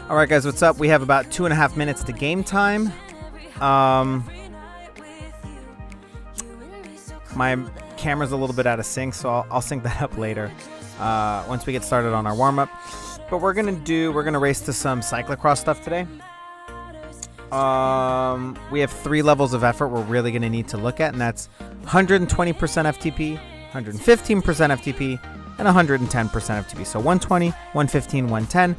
All right, guys, what's up? We have about 2.5 minutes to game time. My camera's a little bit out of sync, so I'll sync that up later once we get started on our warm-up. But we're gonna race to some cyclocross stuff today. We have 3 levels of effort we're really gonna need to look at, and that's 120% FTP, 115% FTP, and 110% FTP. So 120, 115, 110.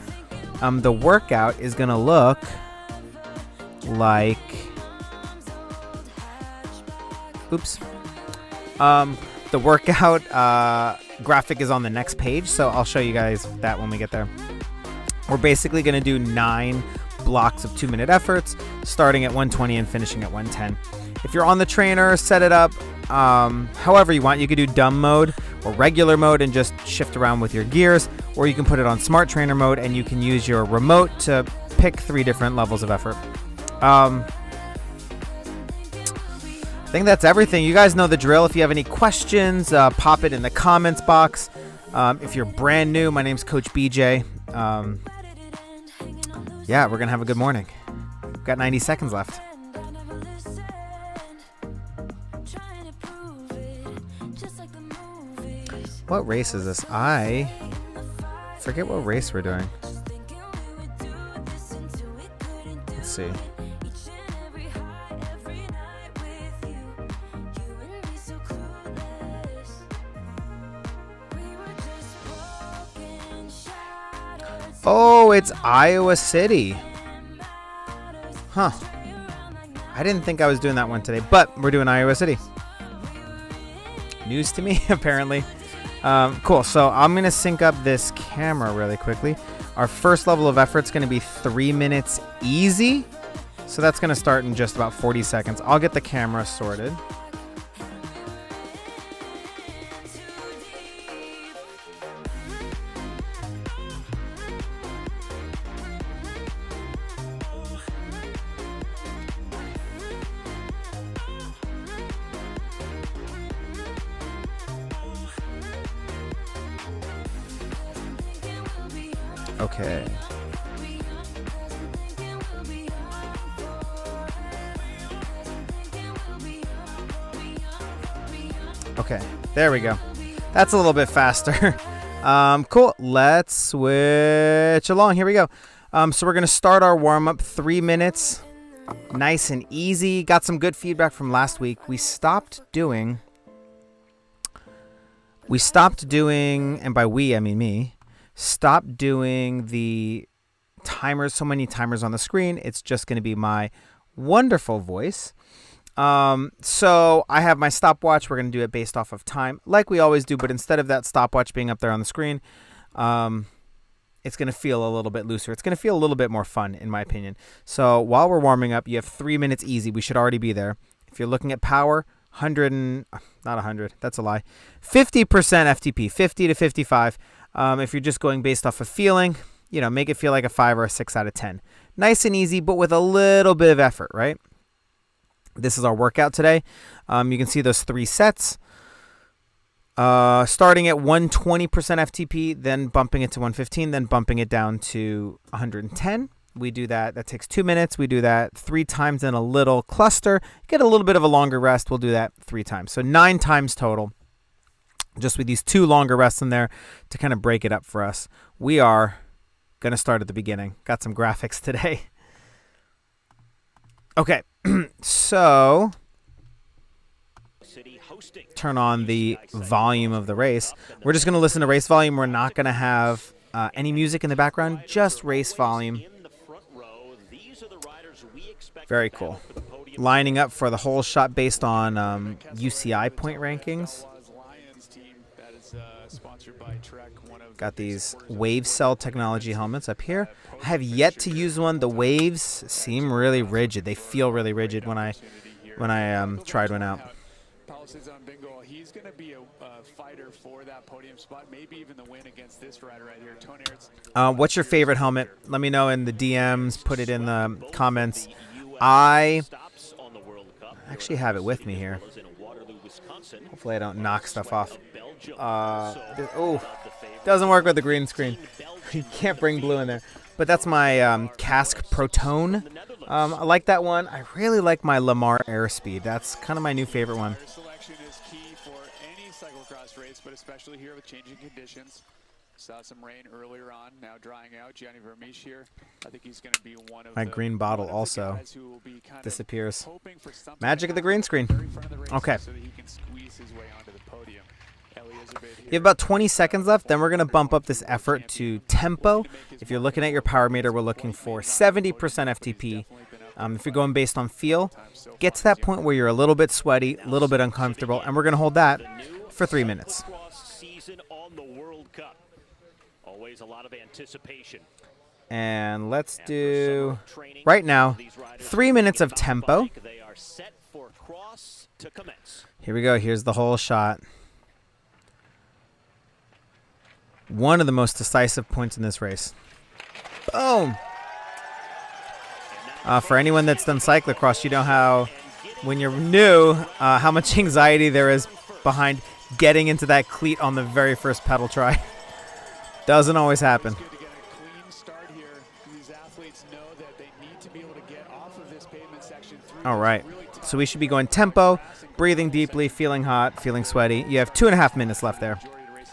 The workout is gonna look like, the workout graphic is on the next page, so I'll show you guys that when we get there. We're basically gonna do 9 blocks of 2-minute efforts, starting at 120 and finishing at 110. If you're on the trainer, set it up however you want. You could do dumb mode or regular mode and just shift around with your gears, or you can put it on smart trainer mode and you can use your remote to pick 3 different levels of effort. I think that's everything. You guys know the drill. If you have any questions, pop it in the comments box. If you're brand new, my name's Coach BJ. Yeah, we're gonna have a good morning. We've got 90 seconds left. What race is this? I forget what race we're doing. Let's see. Oh, it's Iowa City. Huh. I didn't think I was doing that one today, but we're doing Iowa City. News to me, apparently. Cool. So I'm going to sync up this camera really quickly. Our first level of effort is going to be 3 minutes easy. So that's going to start in just about 40 seconds. I'll get the camera sorted. Okay. Okay, there we go. That's a little bit faster. Cool. Let's switch along. Here we go. So we're going to start our warm-up 3 minutes. Nice and easy. Got some good feedback from last week. We stopped doing, and by we, I mean me, stop doing the timers, so many timers on the screen. It's just going to be my wonderful voice. So I have my stopwatch. We're going to do it based off of time like we always do, but instead of that stopwatch being up there on the screen, it's going to feel a little bit looser. It's going to feel a little bit more fun, in my opinion. So while we're warming up, you have 3 minutes easy. We should already be there. If you're looking at power, 50% FTP, 50 to 55. If you're just going based off of feeling, make it feel like a 5 or a 6 out of 10. Nice and easy, but with a little bit of effort, right? This is our workout today. You can see those 3 sets. Starting at 120% FTP, then bumping it to 115, then bumping it down to 110. We do that. That takes 2 minutes. We do that 3 times in a little cluster. Get a little bit of a longer rest. We'll do that 3 times. So 9 times total. Just with these 2 longer rests in there to kind of break it up for us. We are going to start at the beginning. Got some graphics today. Okay, so turn on the volume of the race. We're just going to listen to race volume. We're not going to have any music in the background, just race volume. Very cool. Lining up for the whole shot based on UCI point rankings. Got these Wave Cell technology helmets up here. I have yet to use one. The waves seem really rigid. They feel really rigid when I tried one out. He's going to be a fighter for that podium spot, maybe even the win against this rider right here, Tony Ernst. What's your favorite helmet? Let me know in the DMs. Put it in the comments. I actually have it with me here. Hopefully I don't knock stuff off. Oh, doesn't work with the green screen. You can't bring blue in there. But that's my Cask Protone. I like that one. I really like my Lamar Airspeed. That's kind of my new favorite one. Selection is key for any cyclocross race, but especially here with changing conditions. Saw some rain earlier on, now drying out. Gianni Vermeersch here. I think he's going to be one of my green bottle also disappears. Magic of the green screen. Okay. You have about 20 seconds left. Then we're going to bump up this effort to tempo. If you're looking at your power meter, we're looking for 70% FTP. If you're going based on feel, get to that point where you're a little bit sweaty, a little bit uncomfortable, and we're going to hold that for 3 minutes. Always a lot of anticipation. And let's do, right now, 3 minutes of tempo. Here we go. Here's the whole shot. One of the most decisive points in this race. Boom! For anyone that's done cyclocross, you know how, when you're new, how much anxiety there is behind getting into that cleat on the very first pedal try. Doesn't always happen. All right, so we should be going tempo, breathing deeply, feeling hot, feeling sweaty. You have 2.5 minutes left there.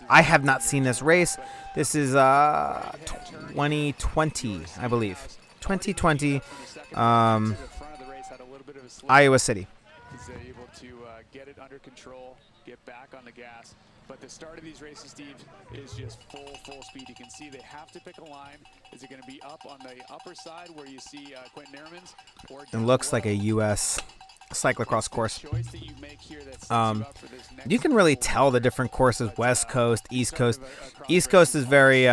I have not seen this race. This is 2020, I believe. 2020, Iowa City. He's able to get it under control, get back on the gas. But the start of these races, Steve, is just full speed. You can see they have to pick a line. Is it going to be up on the upper side where you see Quentin Ehrmans? Or it looks like a U.S. cyclocross course. You can really tell the different courses, West Coast, East Coast. East Coast is very,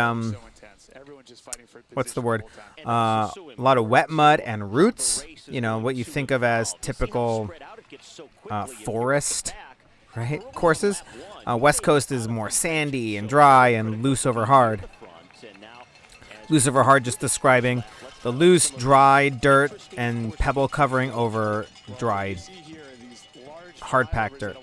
what's the word? A lot of wet mud and roots. You know, what you think of as typical forest, right, courses. West Coast is more sandy and dry and loose over hard. Loose over hard just describing the loose, dry dirt and pebble covering over dried, hard-packed dirt.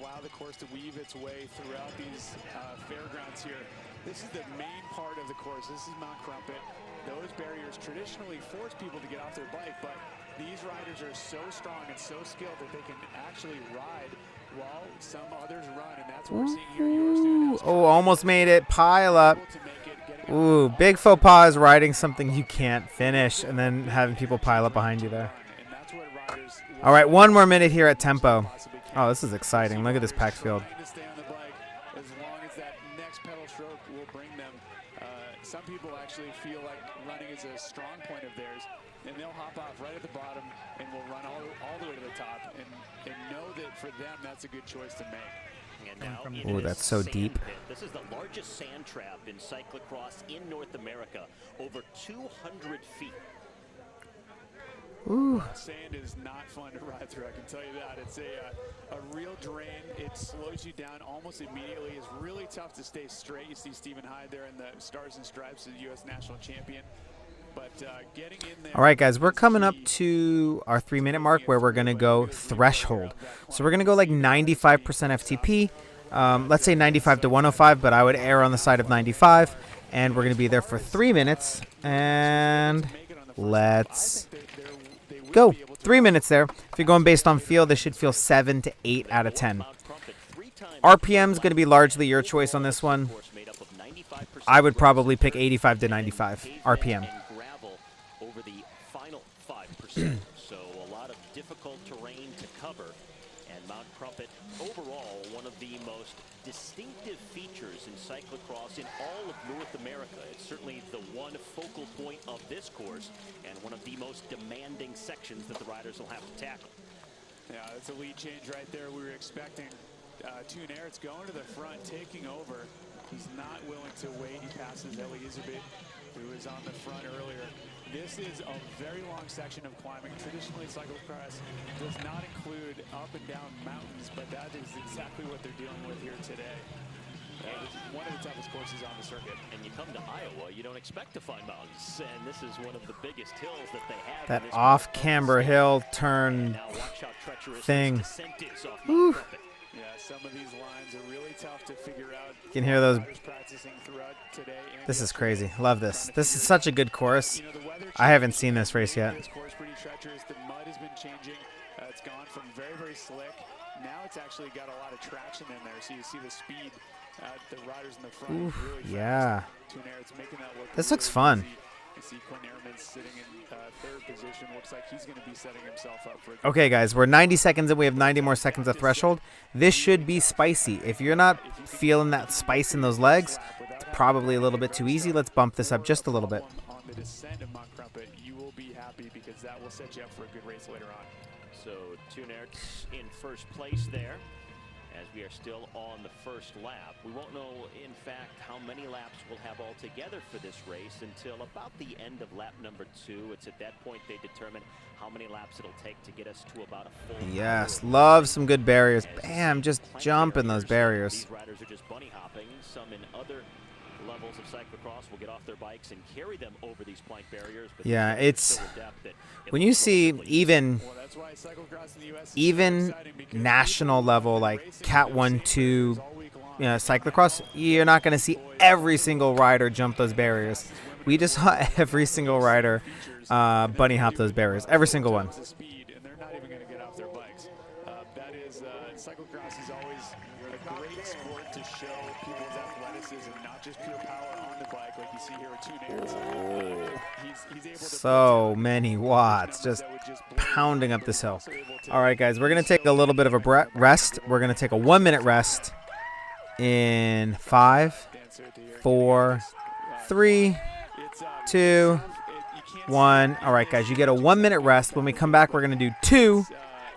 This is the main part of the course. This is Mount Crumpet. Those barriers traditionally force people to get off their bike, but these riders are so strong and so skilled that they can actually ride while some others run, and that's what we're seeing here. Yours doing. Oh, almost made it. Pile up. Ooh, big faux pas is riding something you can't finish and then having people pile up behind you there. All right, 1 more minute here at tempo. Oh, this is exciting. Look at this packed field. Some people actually feel like running is a strong point of theirs, and they'll hop off right at the bottom and will run all the way to the top and know that for them that's a good choice to make. Oh, that's so deep. This is the largest sand trap in cyclocross in North America, over 200 feet. Ooh. Sand is not fun to ride through, I can tell you that. It's a real drain. It slows you down almost immediately. It's really tough to stay straight. You see Stephen Hyde there in the Stars and Stripes, the U.S. national champion. But getting in there. All right, guys, we're coming up to our 3-minute mark where we're going to go threshold. So we're going to go like 95% FTP. Let's say 95 to 105, but I would err on the side of 95. And we're going to be there for 3 minutes. And let's go. 3 minutes there. If you're going based on feel, this should feel 7 to 8 out of 10. RPM is going to be largely your choice on this one. I would probably pick 85 to 95 RPM. Over the final 5%. So a lot of difficult terrain to cover. And Mount Crumpet, overall, one of the most distinctive features in cyclocross in all of North America. It's certainly the one focal point of this course and one of the most demanding sections that the riders will have to tackle. Yeah, that's a lead change right there. We were expecting Toon Aerts going to the front, taking over. He's not willing to wait. He passes Eli Iserbyt, who was on the front earlier. This is a very long section of climbing. Traditionally, cyclocross does not include up and down mountains, but that is exactly what they're dealing with here today. One of the toughest courses on the circuit. And you come to Iowa, you don't expect to find mountains, and this is one of the biggest hills that they have. That off-camber hill turn Now watch how treacherous thing. this descent is off Woo. Mount Crumpet. Yeah, some of these lines are really tough to figure out. You can hear those. Riders practicing throughout today and This is crazy. Love this. This is such a good course. You know, the weather I haven't seen this race yet. This course pretty treacherous. The mud has been changing. It's gone from very, very slick. Now it's actually got a lot of traction in there. So you see the speed. The riders in the front Oof, really yeah. fast. Tunair, it's making that look This looks really fun. easy. You see Quinn Ehrman sitting in third position. Looks like he's going to be setting himself up for a good Okay, guys, we're 90 seconds and we have 90 more seconds of threshold. This should be spicy. If you're not feeling that spice in those legs, it's probably a little bit too easy. Let's bump this up just a little bit. on the descent of Mount Crumpet. You will be happy because that will set you up for a good race later on. So Tunert's in first place there, as we are still on the first lap. We won't know, in fact, how many laps we'll have altogether for this race until about the end of lap number 2. It's at that point they determine how many laps it'll take to get us to about a full Yes, hour. love some good barriers. As Bam, just plenty jump in those barriers. These riders are just bunny hopping. Some in other levels of cyclocross will get off their bikes and carry them over these plank barriers. But Yeah, there's it's still a depth that it when you looks see relatively even Well, that's why cyclocross in the US is so even exciting because national people level have been like racing Cat those 1, same 2, barriers all week long. cyclocross, you're not going to see every single rider jump those barriers. We just saw every single rider bunny hop those barriers, every single one. The speed, and they're not even going to get off their bikes. That is, cyclocross is always a great sport to show people's athleticism, not just pure power on the bike, like you see here with Tunair. He's able to So many watts just pounding up this hill. All right, guys, we're going to take a little bit of a rest. We're going to take a 1-minute rest in 5, 4, 3, 2, 1. All right, guys, you get a 1-minute rest. When we come back, we're going to do 2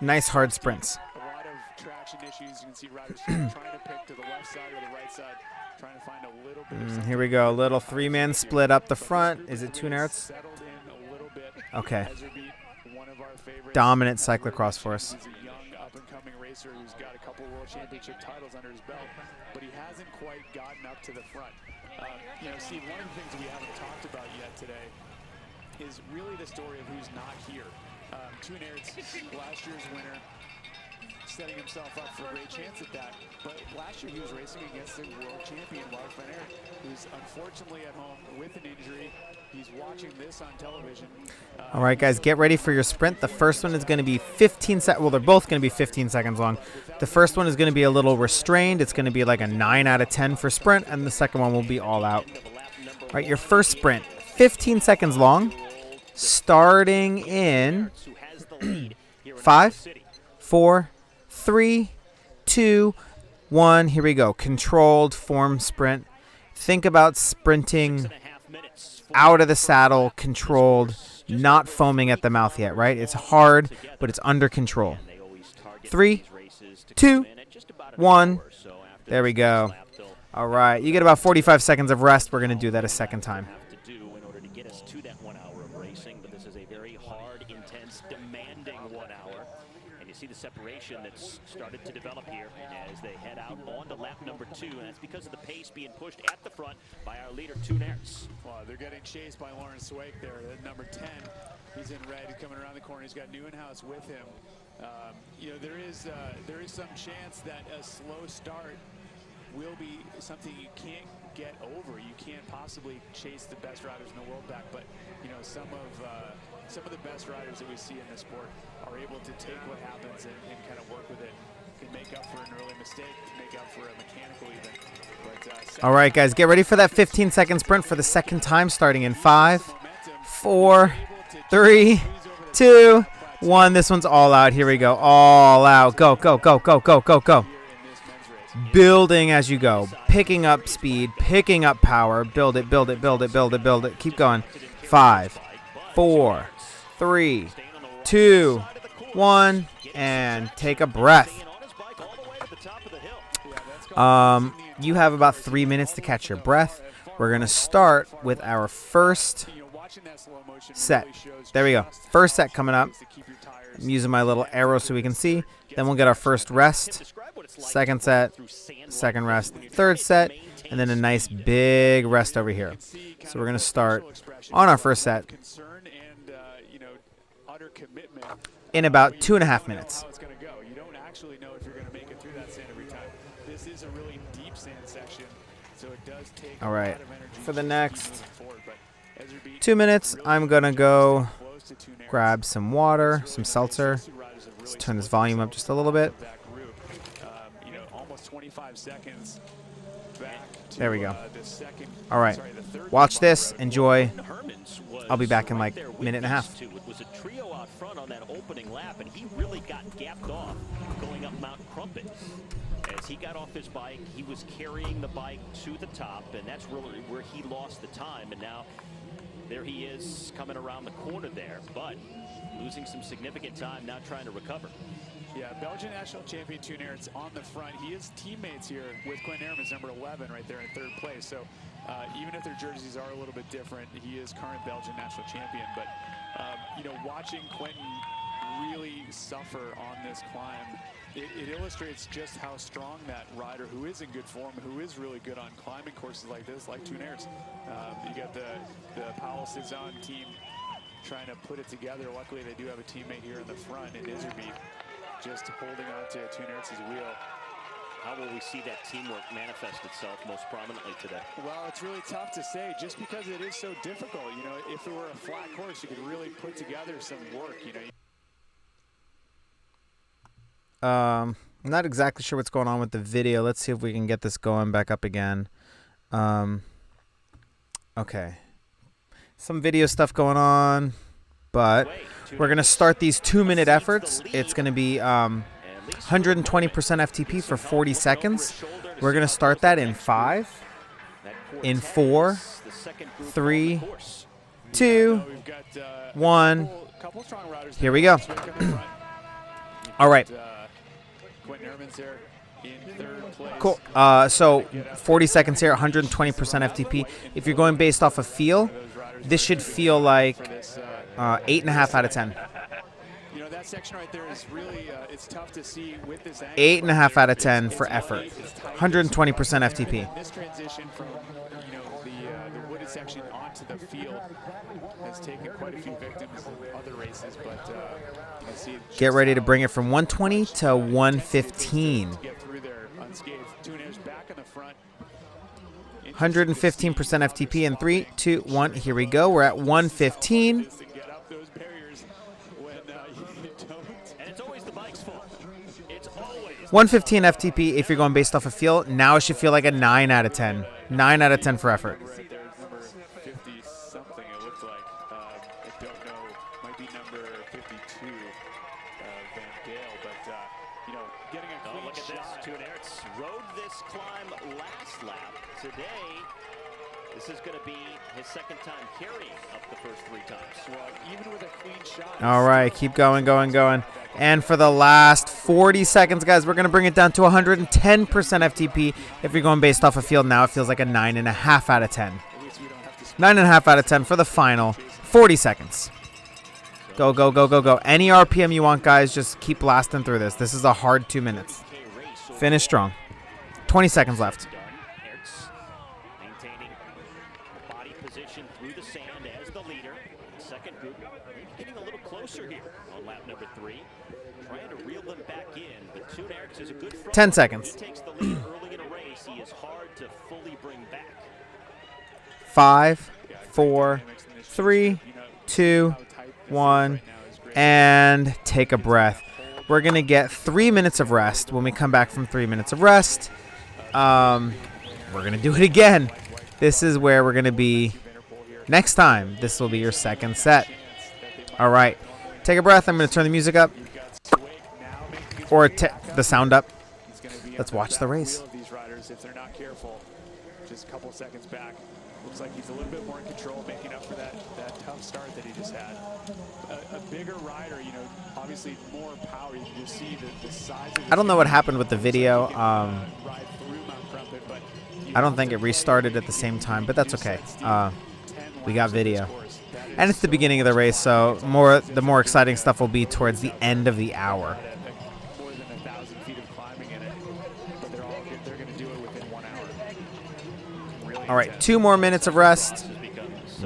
nice hard sprints. A lot of traction issues. You can see riders trying to pick to the left side or the right side, trying to find a little bit of Here we go, a little 3-man split up the front. Is it Tunert's? settled in a little bit. Okay. Ezra beat one of our favorites. Dominant cyclocross for us. He's a young up-and-coming racer who's got a couple world championship titles under his belt, but he hasn't quite gotten up to the front. Steve, one of the things we haven't talked about yet today is really the story of who's not here. Tunert's last year's winner, setting himself up for a great chance at that. But last year he was racing against the world champion, Lars van Aert, who's unfortunately at home with an injury. He's watching this on television. All right, guys, get ready for your sprint. The first one is going to be 15 seconds. Well, they're both going to be 15 seconds long. The first one is going to be a little restrained. It's going to be like a 9 out of 10 for sprint, and the second one will be all out. All right, your first sprint, 15 seconds long, starting in 5, 4, 3, 2, 1. Here we go. Controlled form sprint. Think about sprinting out of the saddle, controlled, not foaming at the mouth yet, right? It's hard, but it's under control. 3, 2, 1. There we go. All right, you get about 45 seconds of rest. We're going to do that a second time. Have to do in order to get us to that 1 hour of racing, but this is a very hard, intense, demanding 1 hour. And you see the separation that's started to develop here as they head out on to lap number 2, and that's because of the pace being pushed at the front by our leader, Tunert's. Well, they're getting chased by Lawrence Swake there, at number 10. He's in red, coming around the corner. He's got Neuenhuis with him. There is some chance that a slow start will be something you can't get over. You can't possibly chase the best riders in the world back, but some of the best riders that we see in this sport are able to take what happens and kind of work with it. Can make up for an early mistake, can make up for a mechanical even. But, All right, guys, get ready for that 15-second sprint for the second time, starting in 5, 4, 3, 2, 1. This one's all out. Here we go. All out. Go, go, go, go, go, go, go. Building as you go. Picking up speed, picking up power. Build it, build it, build it, build it, build it. Keep going. 5, 4, 3, 2, 1. And take a breath. You have about 3 minutes to catch your breath. We're going to start with our first set. There we go. First set coming up. I'm using my little arrow so we can see. Then we'll get our first rest. second set, second rest, third set, and then a nice big rest over here. So we're going to start on our first set in about 2.5 minutes. You don't actually know if you're going to make it through that sand every time. This is a really deep sand section, so it does take All right, a lot of energy for the next forward, but as you're being 2 minutes, I'm going to go close to two narrows, grab some water, some seltzer. Let's turn this volume up just a little bit. back route. Almost 25 seconds back to, There we go. the second, All right, sorry, the third watch this, right enjoy. Hermans was I'll be back in like right there a with minute and a half. these two. It was a trio out front on that opening lap, and he really got gapped off going up Mount Crumpet. As he got off his bike, he was carrying the bike to the top, and that's really where he lost the time. And now there he is coming around the corner there, but losing some significant time, now trying to recover. Yeah, Belgian national champion Toon Aerts on the front. He is teammates here with Quentin Hermans, number 11, right there in third place. So even if their jerseys are a little bit different, he is current Belgian national champion. But watching Quentin really suffer on this climb, it illustrates just how strong that rider, who is in good form, who is really good on climbing courses like this, like Toon Aerts. You got the Powell Cezanne team trying to put it together. Luckily, they do have a teammate here in the front in Iserbyt, just holding on to Toon Aerts' wheel. How will we see that teamwork manifest itself most prominently today? Well, it's really tough to say just because it is so difficult. If it were a flat course, you could really put together some work. I'm not exactly sure what's going on with the video. Let's see if we can get this going back up again. Okay. Some video stuff going on, but we're going to start these 2-minute efforts. It's going to be 120% FTP for 40 seconds. We're going to start that in 5, in 4, 3, 2, 1. Here we go. All right. Cool. So 40 seconds here, 120% FTP. If you're going based off of feel, this should feel like 8.5 out of 10. That section right there is really, it's tough to see with this angle. 8.5 out of 10 for effort. 120% FTP. This transition from, the wooded section onto the field has taken quite a few victims in other races, but you can see Get ready to bring it from 120 to 115. get through there unscathed. Toon Aerts back in the front. 115% FTP in 3, 2, 1. Here we go. We're at 115. To get up those barriers when you don't. And it's always the bike's fault. It's always 115 FTP if you're going based off of feel. Now it should feel like a 9 out of 10. 9 out of 10 for effort. Right there, number 50-something, it looks like. I don't know. Might be number 52, Van Dale. But, getting a clean look at shot. this. Toon Aerts rode this climb last lap. Today, this is going to be his second time carrying up the first 3 times. Well, even with a clean shot. All right, keep going, going, going. And for the last 40 seconds, guys, we're going to bring it down to 110% FTP. If you're going based off of field now, it feels like a 9.5 out of 10. At least we don't have to 9.5 out of 10 for the final 40 seconds. Go, go, go, go, go. Any RPM you want, guys, just keep blasting through this. This is a hard 2 minutes. Finish strong. 20 seconds left. Aerts maintaining the body position through the sand as the leader. Second group getting a little closer here on lap number 3. Trying to reel them back in, but Toon Aerts is a good front. 10 seconds. He takes the lead early in a race. He is hard to fully bring back. 5, 4, 3, 2, 1, and take a breath. We're going to get 3 minutes of rest. When we come back from 3 minutes of rest, we're going to do it again. This is where we're going to be next time. This will be your second set. All right. Take a breath. I'm going to turn the music up or the sound up. Let's watch the race. These riders, if they're not careful, just a couple seconds back, looks like he's a little bit more in control, making up for that tough start that he just had. A bigger rider, obviously more power. You can just see the size of I don't know what happened with the video. ride through Mount Crumpet, but I don't think it restarted at the same time, but that's okay. We got video. And it's the beginning of the race, so the more exciting stuff will be towards the end of the hour. more than 1,000 feet of climbing in it. All right, 2 more minutes of rest.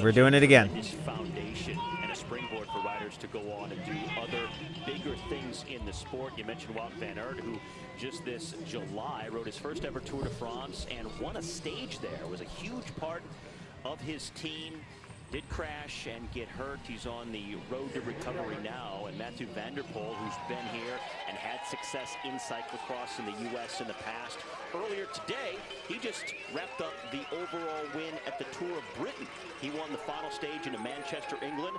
We're doing it again. Foundation and a springboard for riders to go on and do other bigger things in the sport. You mentioned Wout van Aert, who just this July rode his first ever Tour de France and won a stage there. It was a huge part of his team. Did crash and get hurt. He's on the road to recovery now. And Mathieu van der Poel, who's been here and had success in cyclocross in the U.S. in the past. Earlier today, he just wrapped up the overall win at the Tour of Britain. He won the final stage in Manchester, England.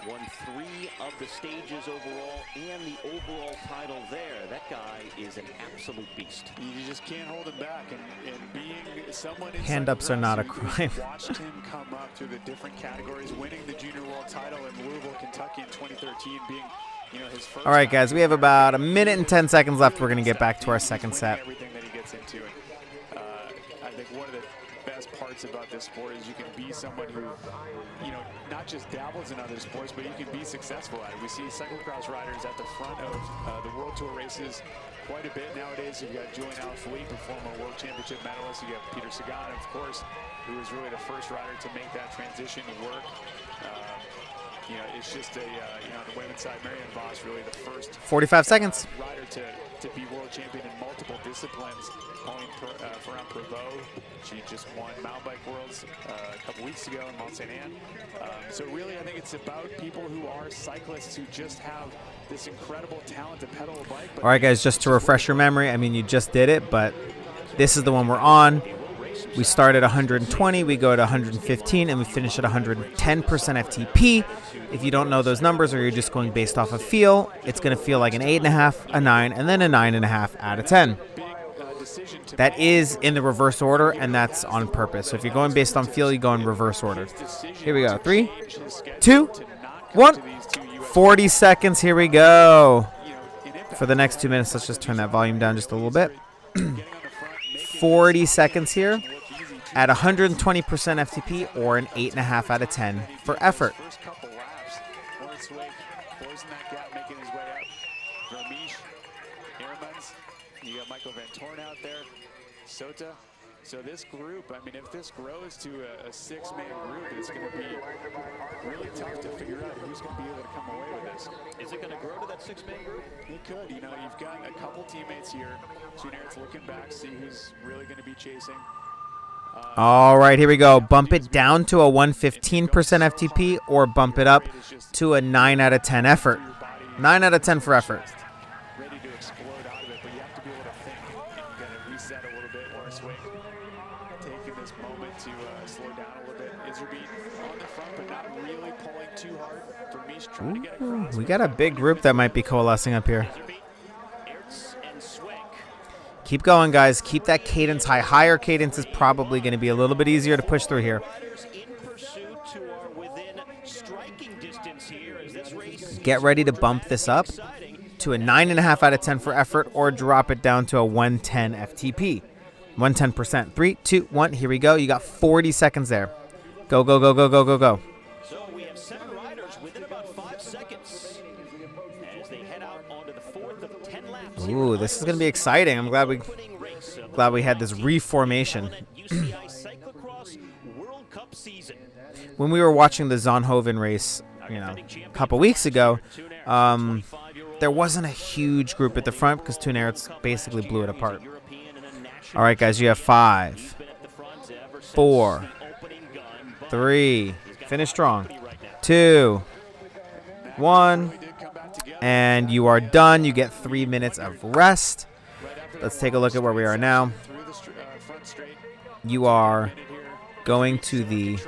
Won 3 of the stages overall and the overall title there. That guy is an absolute beast. You just can't hold him back. And being someone Hand-ups are not a crime. Watched him come up through the different categories, winning the junior world title in Louisville, Kentucky in 2013, being his first. All right, guys, we have about a minute and 10 seconds left. We're going to get back to our second set. Everything that he gets into. I think one of the best parts about this sport is you can be someone who, not just dabbles in other sports, but you can be successful at it. We see cyclocross riders at the front of the World Tour races quite a bit nowadays. You've got Julian Alaphilippe, a former World Championship medalist. You got Peter Sagan, of course, who was really the first rider to make that transition work. It's just the women's side, Marianne Vos, really the first 45 seconds. Rider to be world champion in multiple disciplines. Pauline Ferrand-Prévot, she just won mountain bike worlds a couple weeks ago in Mont Saint Anne. So really, I think it's about people who are cyclists who just have this incredible talent to pedal a bike. All right, guys, just to refresh your memory, I mean, you just did it, but this is the one we're on. We start at 120, we go to 115, and we finish at 110% FTP. If you don't know those numbers or you're just going based off of feel, it's going to feel like an 8.5, a 9, and then a 9.5 out of 10. That is in the reverse order, and that's on purpose. So if you're going based on feel, you go in reverse order. Here we go. 3, 2, 1. 40 seconds. Here we go. For the next 2 minutes, let's just turn that volume down just a little bit. 40 seconds here at 120% FTP or an 8.5 out of 10 for effort. First couple laps, Lawrence closing that gap, making his way up. Vermeesch, Ehrmans, you got Michael Van Toorn out there, Sota. So this group, I mean, if this grows to a 6-man group, it's going to be really tough to figure out who's going to be able to come away with this. Is it going to grow to that 6-man group? It could. You've got a couple teammates here. Toon Aerts looking back, see who's really going to be chasing. All right, here we go. Bump it down to a 115% FTP or bump it up to a 9 out of 10 effort. 9 out of 10 for effort. Ready to explode out of it, but you have to be able to think, and you got to reset a little bit. Lawrence Wake taking this moment to slow down a little bit. Iserbyt on the front, but not really pulling too hard. Vermeesch trying to get across. We got a big group that might be coalescing up here. Keep going, guys. Keep that cadence high. Higher cadence is probably going to be a little bit easier to push through here. Get ready to bump this up to a 9.5 out of 10 for effort or drop it down to a 110 FTP. 110%. 3, 2, 1. Here we go. You got 40 seconds there. Go, go, go, go, go, go, go. So we have 7 riders within about 5 seconds as they head out onto the 4th of 10 laps. Ooh, this is going to be exciting. I'm glad we had this reformation. When we were watching the Zonhoven race, a couple weeks ago, there wasn't a huge group at the front because Toon Aerts basically blew it apart. All right, guys, you have 5, 4, 3, finish strong, 2, 1, and you are done. You get 3 minutes of rest. Let's take a look at where we are now. You are going to the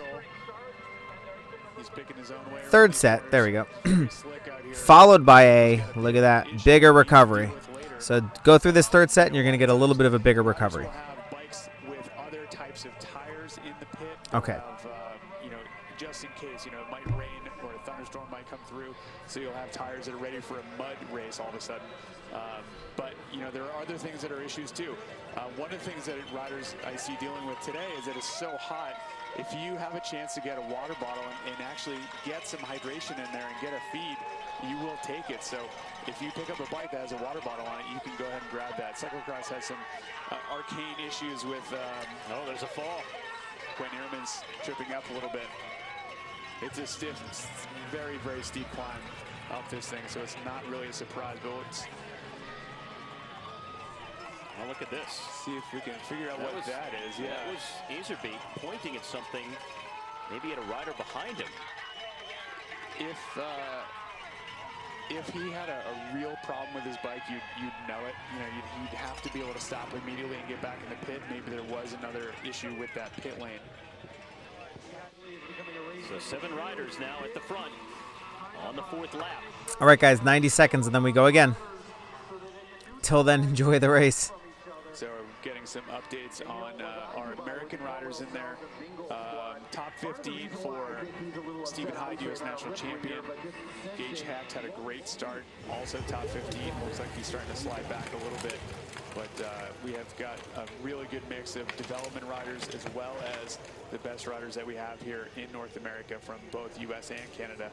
3rd set. There we go. Followed by a, look at that, bigger recovery. So go through this 3rd set, and you're going to get a little bit of a bigger recovery. Okay. Just in case, it might rain or a thunderstorm might come through, so you'll have tires that are ready for a mud race all of a sudden. But there are other things that are issues too. One of the things that riders I see dealing with today is that it's so hot. If you have a chance to get a water bottle and actually get some hydration in there and get a feed, you will take it. So if you pick up a bike that has a water bottle on it, you can go ahead and grab that. Cyclocross has some arcane issues with... there's a fall. Quinn Ehrman's tripping up a little bit. It's a stiff, very, very steep climb up this thing, so it's not really a surprise. But let's look at this. see if we can figure out what that is. Yeah, that was Iserbyt pointing at something, maybe at a rider behind him. If he had a real problem with his bike, you'd know it. You know, you'd have to be able to stop immediately and get back in the pit. Maybe there was another issue with that pit lane. So 7 riders now at the front on the 4th lap. All right, guys, 90 seconds, and then we go again. Till then, enjoy the race. So we're getting some updates on our American riders in there. Top 50 for Stephen Hyde, U.S. National Champion. Gage Hecht had a great start, also top 15. Looks like he's starting to slide back a little bit. But we have got a really good mix of development riders as well as the best riders that we have here in North America from both U.S. and Canada.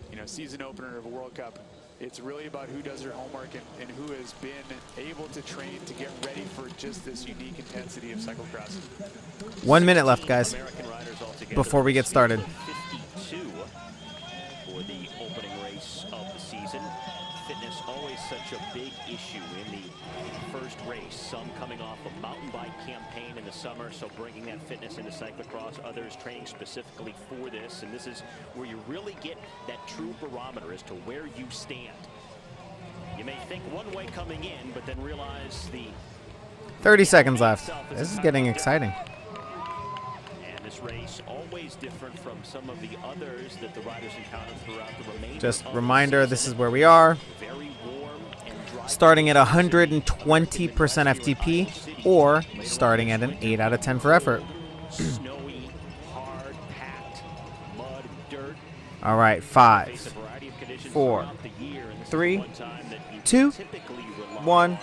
You know, season opener of a World Cup. It's really about who does their homework and who has been able to train to get ready for just this unique intensity of cyclocross. 1 minute left, guys, American riders altogether. before we get started. 52 for the opening race of the season. Fitness always such a big issue in the first race. Some coming off a mountain bike campaign in the summer, so bringing that fitness into cyclocross. Others training specifically for this, and this is where you really get that true barometer as to where you stand. You may think one way coming in, but then realize the 30 seconds left. This is getting exciting. And this race always different from some of the others that the riders encounter throughout the remainder. Just of reminder, the this season. is where we are. Very warm and dry. Starting at 120% FTP or starting at an 8 out of 10 for effort. Snowy, hard, packed, mud, dirt. All right, Face 5, a variety of conditions 4, throughout the year, and this is 3, one time that you 2, typically rely 1. on.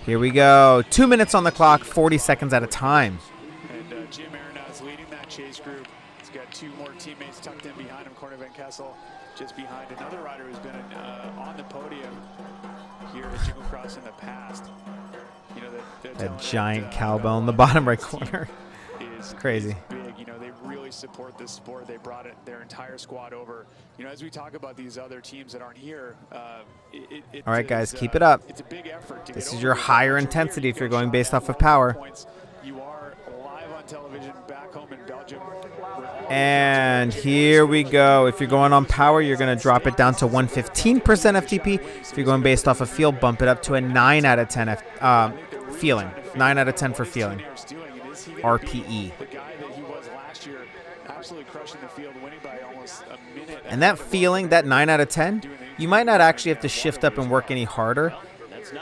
Here we go. 2 minutes on the clock, 40 seconds at a time. And Jim Arenaz leading that chase group. He's got 2 more teammates tucked in behind him. Corner Van Kessel just behind another rider who's been on the podium here at Jingle Cross in the past. You know, That giant cowbell in the bottom right corner. It's crazy. Big. You know, they really support this sport. They brought their entire squad over. You know, as we talk about these other teams that aren't here, All right, guys, keep it up. It's a big effort. To This get is your over higher here. intensity if you're Get a going shot based at off of power. points. You are live on television back home in Belgium. And here we go. If you're going on power, you're going to drop it down to 115% FTP. If you're going based off of feel, bump it up to a 9 out of 10 feeling. 9 out of 10 for feeling. RPE. The guy that he was last year, absolutely crushing the field, winning by almost a minute. And that feeling, that 9 out of 10, you might not actually have to shift up and work any harder.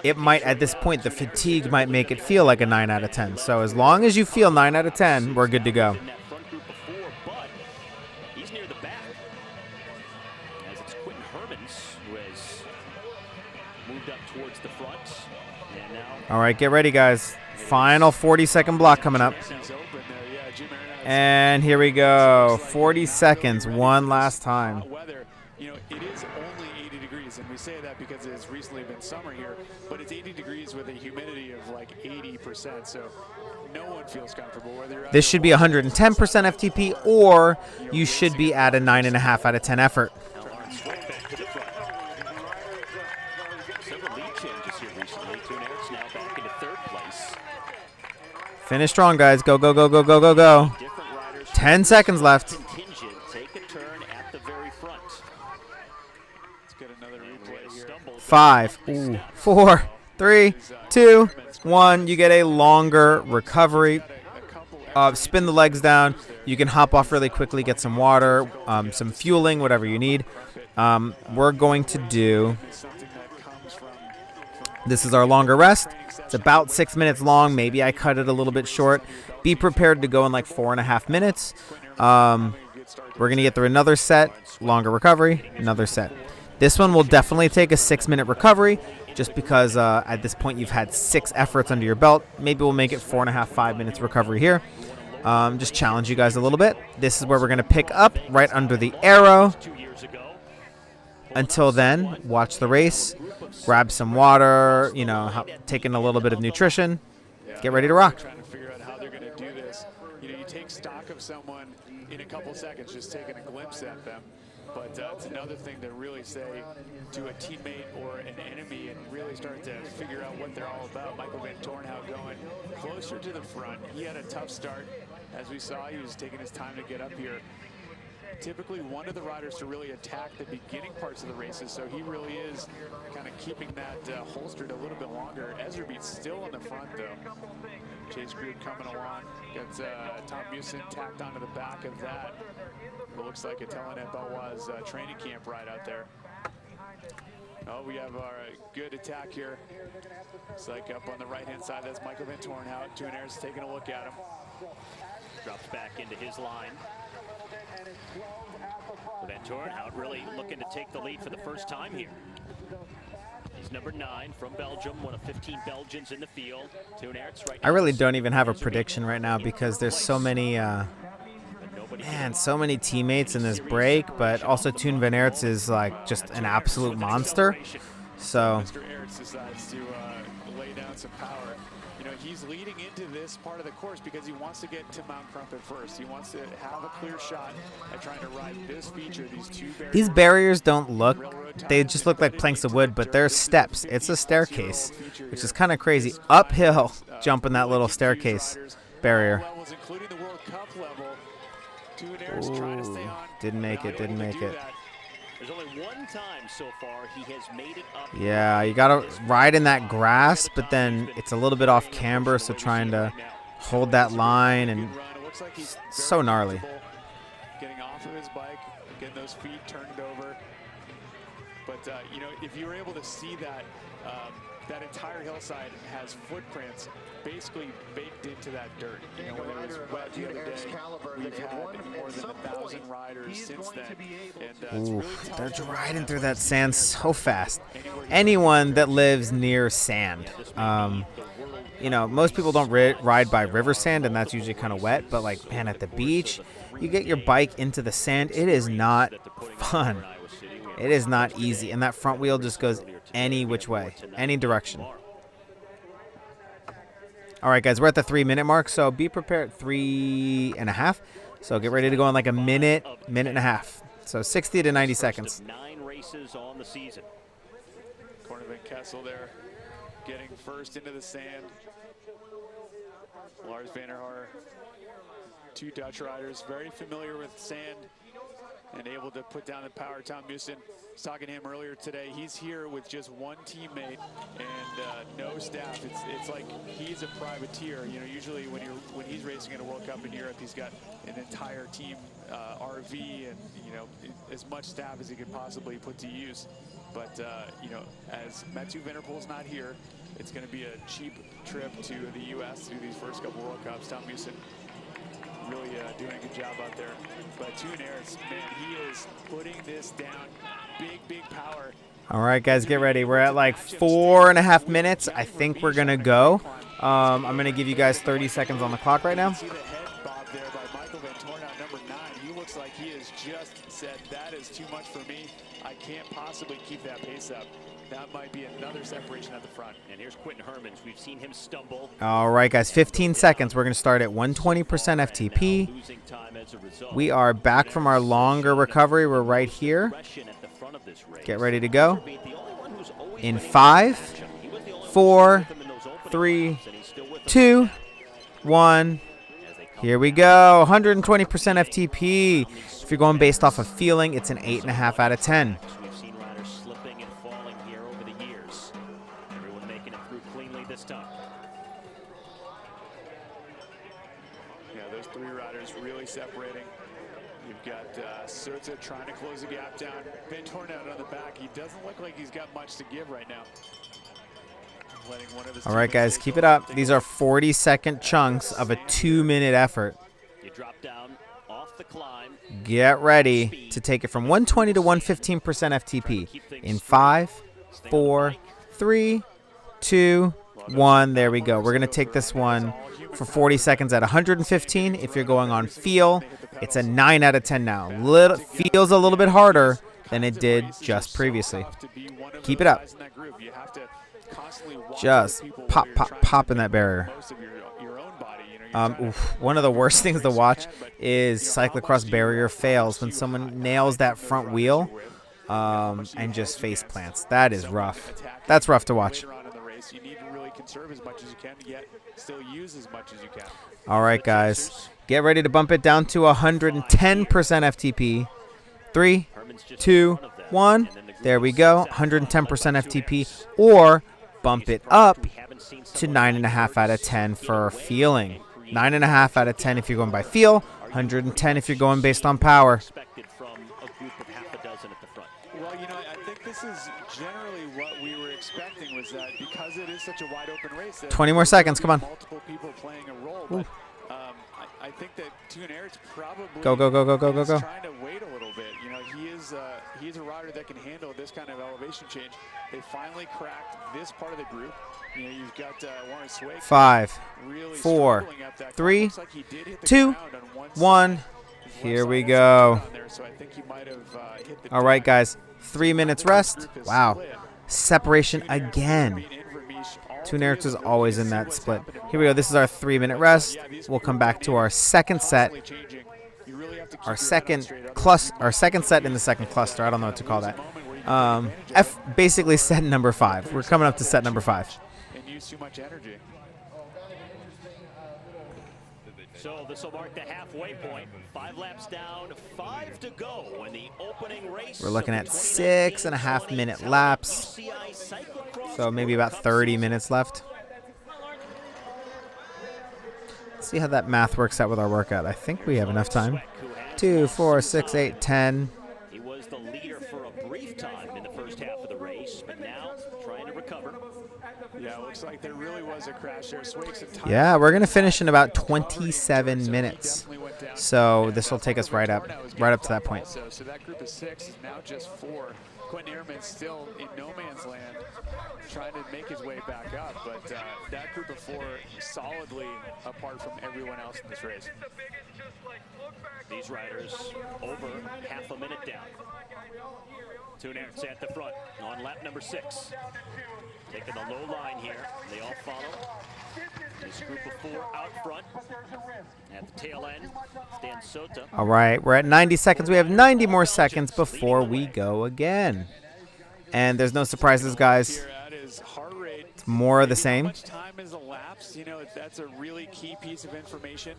It might, at this point, the fatigue might make it feel like a 9 out of 10. So as long as you feel 9 out of 10, we're good to go. In that front group before, but he's near the back. As it's Quentin Hermans who has moved up towards the front. And now All right, get ready, guys. Final 40-second block coming up. He's open there. Yeah, Jim Arenaz. And here we go. 40 seconds, one last time. Weather, you know, it is only 80 degrees, and we say that because it's recently been summer here, but it's 80 degrees with a humidity of like 80%, so no one feels comfortable. Whether you're This should be 110% FTP, or you should be at a 9.5 out of 10 effort. Lawrence right back to the front. Several lead changes here recently. Toon Aerts now back into 3rd place. Finish strong, guys. Go, go, go, go, go, go, go. Different riders. 10 seconds left. Contingent take a turn at the very front. Let's get another And replay we here. stumbled. 5, 4, 3, 2, 1. You get a longer recovery. Spin the legs down. You can hop off really quickly, get some water, some fueling, whatever you need. We're going to do, Something that comes from this is our longer rest. It's about 6 minutes long. Maybe I cut it a little bit short. Be prepared to go in like 4.5 minutes. We're going to get through another set, longer recovery, another set. This one will definitely take a 6-minute recovery just because at this point you've had 6 efforts under your belt. Maybe we'll make it 4.5, 5 minutes recovery here. Just challenge you guys a little bit. This is where we're going to pick up right under the arrow. 2 years ago. Until then, watch the race, grab some water, you know, take in a little bit of nutrition, get ready to rock. trying to figure out how they're going to do this. You know, you take stock couple seconds just taking a glimpse at them. But it's another thing to really say to a teammate or an enemy and really start to figure out what they're all about. Michael Van Torenhout going closer to the front. He had a tough start. As we saw, he was taking his time to get up here. Typically one of the riders to really attack the beginning parts of the races, so he really is kind of keeping that holstered a little bit longer. Ezerbeat's still on the front though. Chase Group coming along. Got Tom Musin tacked onto the back of that. It looks like a Telenet Baloise training camp ride out there. Oh, we have our good attack here. It's like up on the right-hand side, that's Michael Van Torenhout. Tunair's taking a look at him. Drops back into his line. Van Torenhout really looking to take the lead for the first time here. He's number 9 from Belgium, one of 15 Belgians in the field. Tunaerts right now. I really don't even have a prediction right now because there's so many, so many teammates in this break, but also Toon Van Aerts is like just an absolute monster. So Mr. Aerts decides to lay down some power. You know, he's leading into this part of the course because he wants to get to Mount Crumpet first. He wants to have a clear shot at trying to ride this feature, these barriers don't look, they just look like planks of wood, but they're steps. It's a staircase, which is kind of crazy. Uphill, jumping that little staircase barrier. Ooh, didn't make it, didn't make it. There's only one time so far he has made it up. Yeah, you gotta ride in that grass, but then it's a little bit off camber, so trying to hold that line, and so gnarly. Getting off of his bike, getting those feet turned over. But you know, if you were able to see that, that entire hillside has footprints basically baked into that dirt. You know, when it was wet the other day, we've had more than 1,000 riders since then. And Ooh, they're riding through that sand so fast. Anyone that lives near sand, you know, most people don't ride by river sand, and that's usually kind of wet. But like, man, at the beach, you get your bike into the sand. It is not fun. It is not easy, and that front wheel just goes any which way, any direction. All right, guys, we're at the 3-minute mark, so be prepared. 3.5. So get ready to go in like a minute, minute and a half. So 60 to 90 seconds. 9 races on the season. Corner Van Kessel there, getting first into the sand. Lars van der Haar, 2 Dutch riders, very familiar with sand and able to put down the power. Tom Musin, was talking to him earlier today. He's here with just one teammate and no staff. It's like he's a privateer. You know, usually when he's racing in a World Cup in Europe, he's got an entire team RV and, you know, as much staff as he could possibly put to use. But you know, as Mathieu van der Poel's not here, it's going to be a cheap trip to the U.S. to do these first couple World Cups. Tom Musin really doing a good job out there. But Toon Aerts, man, he is putting this down. Big power. All right, guys, get ready. We're at like 4.5 minutes. I think we're going to go. I'm going to give you guys 30 seconds on the clock right now. See the head bob there by Michael Van Torenhout, number 9. He looks like he has just said, that is too much for me. I can't possibly keep that pace up. That might be another separation at the front. And here's Quinton Hermans. We've seen him stumble. All right, guys, 15 seconds. We're going to start at 120% FTP. We are back from our longer recovery. We're right here. Get ready to go. In 5, 4, 3, 2, 1. Here we go. 120% FTP. If you're going based off of feeling, it's an 8.5 out of 10. We've seen riders slipping and falling here over the years. Everyone making it through cleanly this time. Yeah, those 3 riders really separating. You've got Surza trying to close the gap down. Van Torenhout on the back. He doesn't look like he's got much to give right now. All right, guys, keep it up. These are 40-second chunks of a 2-minute effort. You drop down off the climb. Get ready to take it from 120 to 115% FTP in 5, 4, 3, 2, 1. There we go. We're going to take this one for 40 seconds at 115. If you're going on feel, it's a 9 out of 10 now. Feels a little bit harder than it did just previously. Keep it up. Just pop in that barrier. Most of your own body, you know, One of the worst things to watch is cyclocross barrier fails when someone nails that front wheel and just face plants. That is rough. That's rough to watch. You need to really conserve as much as you can, yet still use as much as you can. All right, guys. Get ready to bump it down to 110% FTP. 3, 2, 1. There we go. 110% FTP. Or bump it up to 9.5 out of 10 for feeling. 9.5 out of 10 if you're going by feel. 110 if you're going based on power. Well, you know, I think this is generally what we were expecting, was that because it is such a wide open race, 20 more seconds. Come on. Multiple people playing a role. But, I think that Toon Aerts probably Go. trying to wait a little bit. You know, he is a rider that can handle this kind of elevation change. They finally cracked this part of the group. You know, you've got Warren Swake. 5, really 4, struggling at that. 3, Looks like he did hit the 2, ground on one 1. side. His Here left we side go. was on there, so I think he might have hit the All right, deck. guys. 3 minutes rest. Wow. Separation again. Toon Aerts is always in that split. Here we go. This is our 3-minute rest. We'll come back to our second set. Our second set in the second cluster. I don't know what to call that. Basically set number 5. We're coming up to set number 5. And use too much energy. So this will mark the halfway point. 5 laps down, 5 to go in the opening race. We're looking at 6.5 minute laps. So maybe about 30 minutes left. Let's see how that math works out with our workout. I think we have enough time. 2, 4, 6, 8, 10. He was the leader for a brief time in the first half of the race, but now trying to recover. Yeah, it looks like there really was a crash there. Yeah, we're going to finish in about 27 minutes. So this will take us right up to that point. So that group of 6 is now just 4. Quentin Ehrman still in no man's land, trying to make his way back up. But that group of 4 solidly apart from everyone else in this race. These riders over half a minute down. Toon Aerts at the front on lap number 6. Taking the low line here. They all follow. This group of 4 out front. At the tail end, Stan Sota. All right, we're at 90 seconds. We have 90 more seconds before we go again. And there's no surprises, guys. It's more of the same. How much time has elapsed? You know, that's a really key piece of information.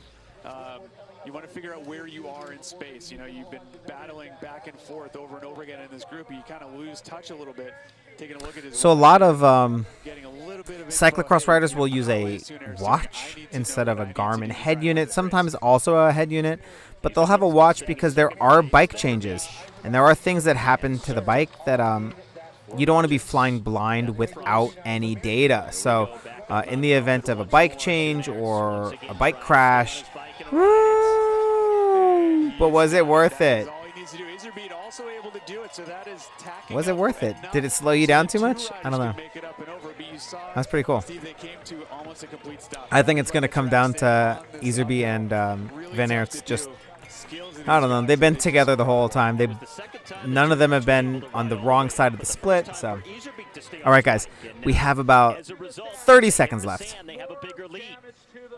You want to figure out where you are in space. You know, you've been battling back and forth over and over again in this group. You kind of lose touch a little bit. Taking a look at his So a lot of bit of cyclocross riders will use a watch instead of a Garmin head unit, sometimes also a head unit, but they'll have a watch because there are bike changes, and there are things that happen to the bike that you don't want to be flying blind without any data. So in the event of a bike change or a bike crash, but was it worth it? Was it worth it? Did it slow you down too much? I don't know. That's pretty cool. I think it's going to come down to Iserby and Van Aerts. Just, I don't know. They've been together the whole time. None of them have been on the wrong side of the split. So, all right, guys, we have about 30 seconds left. They have a bigger lead.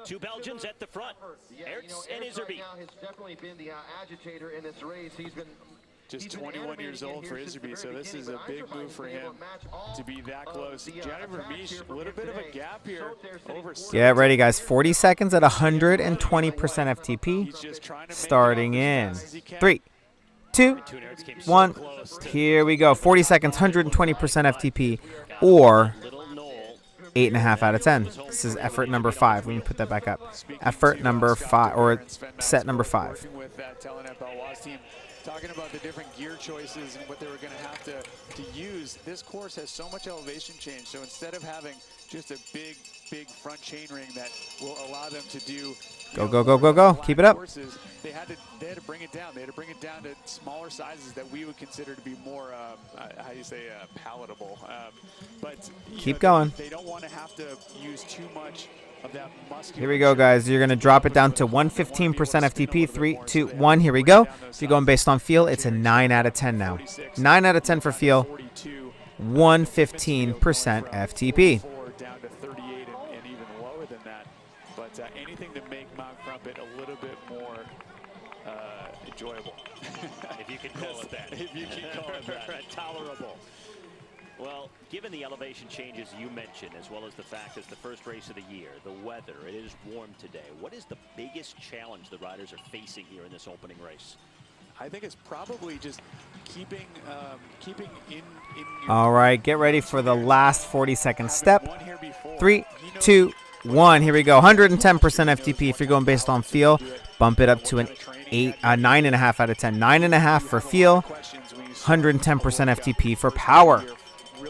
2 Belgians at the front. Aerts and Iserby. Has definitely been the agitator in this race. Just 21 years old for Iserby, so this is a big move for him to be that close. Gianni Vermeersch, a little bit of a gap here. Get ready, guys. 40 seconds at 120% FTP. Starting in 3, 2, 1. Here we go. 40 seconds, 120% FTP, or 8.5 out of 10. This is effort number 5. Let me put that back up. Effort number 5, or set number 5. Talking about the different gear choices and what they were going to have to use. This course has so much elevation change. So instead of having just a big front chain ring that will allow them to do Go. Keep it up. Courses, they had to bring it down. They had to bring it down to smaller sizes that we would consider to be more, palatable. But keep going. They don't want to have to use too much of that muscular. Here we go, guys. You're going to drop it down to 115% FTP. 3, 2, 1. Here we go. If you're going based on feel, it's a 9 out of 10 now. 9 out of 10 for feel. 115% FTP. Down to 38 and even lower than that. But anything to make it a little bit more enjoyable. If you can call it that. If you can call it that. Tolerable. Well, given the elevation changes you mentioned, as well as the fact it's the first race of the year, the weather, it is warm today. What is the biggest challenge the riders are facing here in this opening race? I think it's probably just keeping in your All right, get ready for the last 40-second step. one here before. 3, 2, 1. Here we go. 110% FTP if you're going based on feel. Bump it up to an 9.5 out of 10. 9.5 for feel. 110% FTP for power.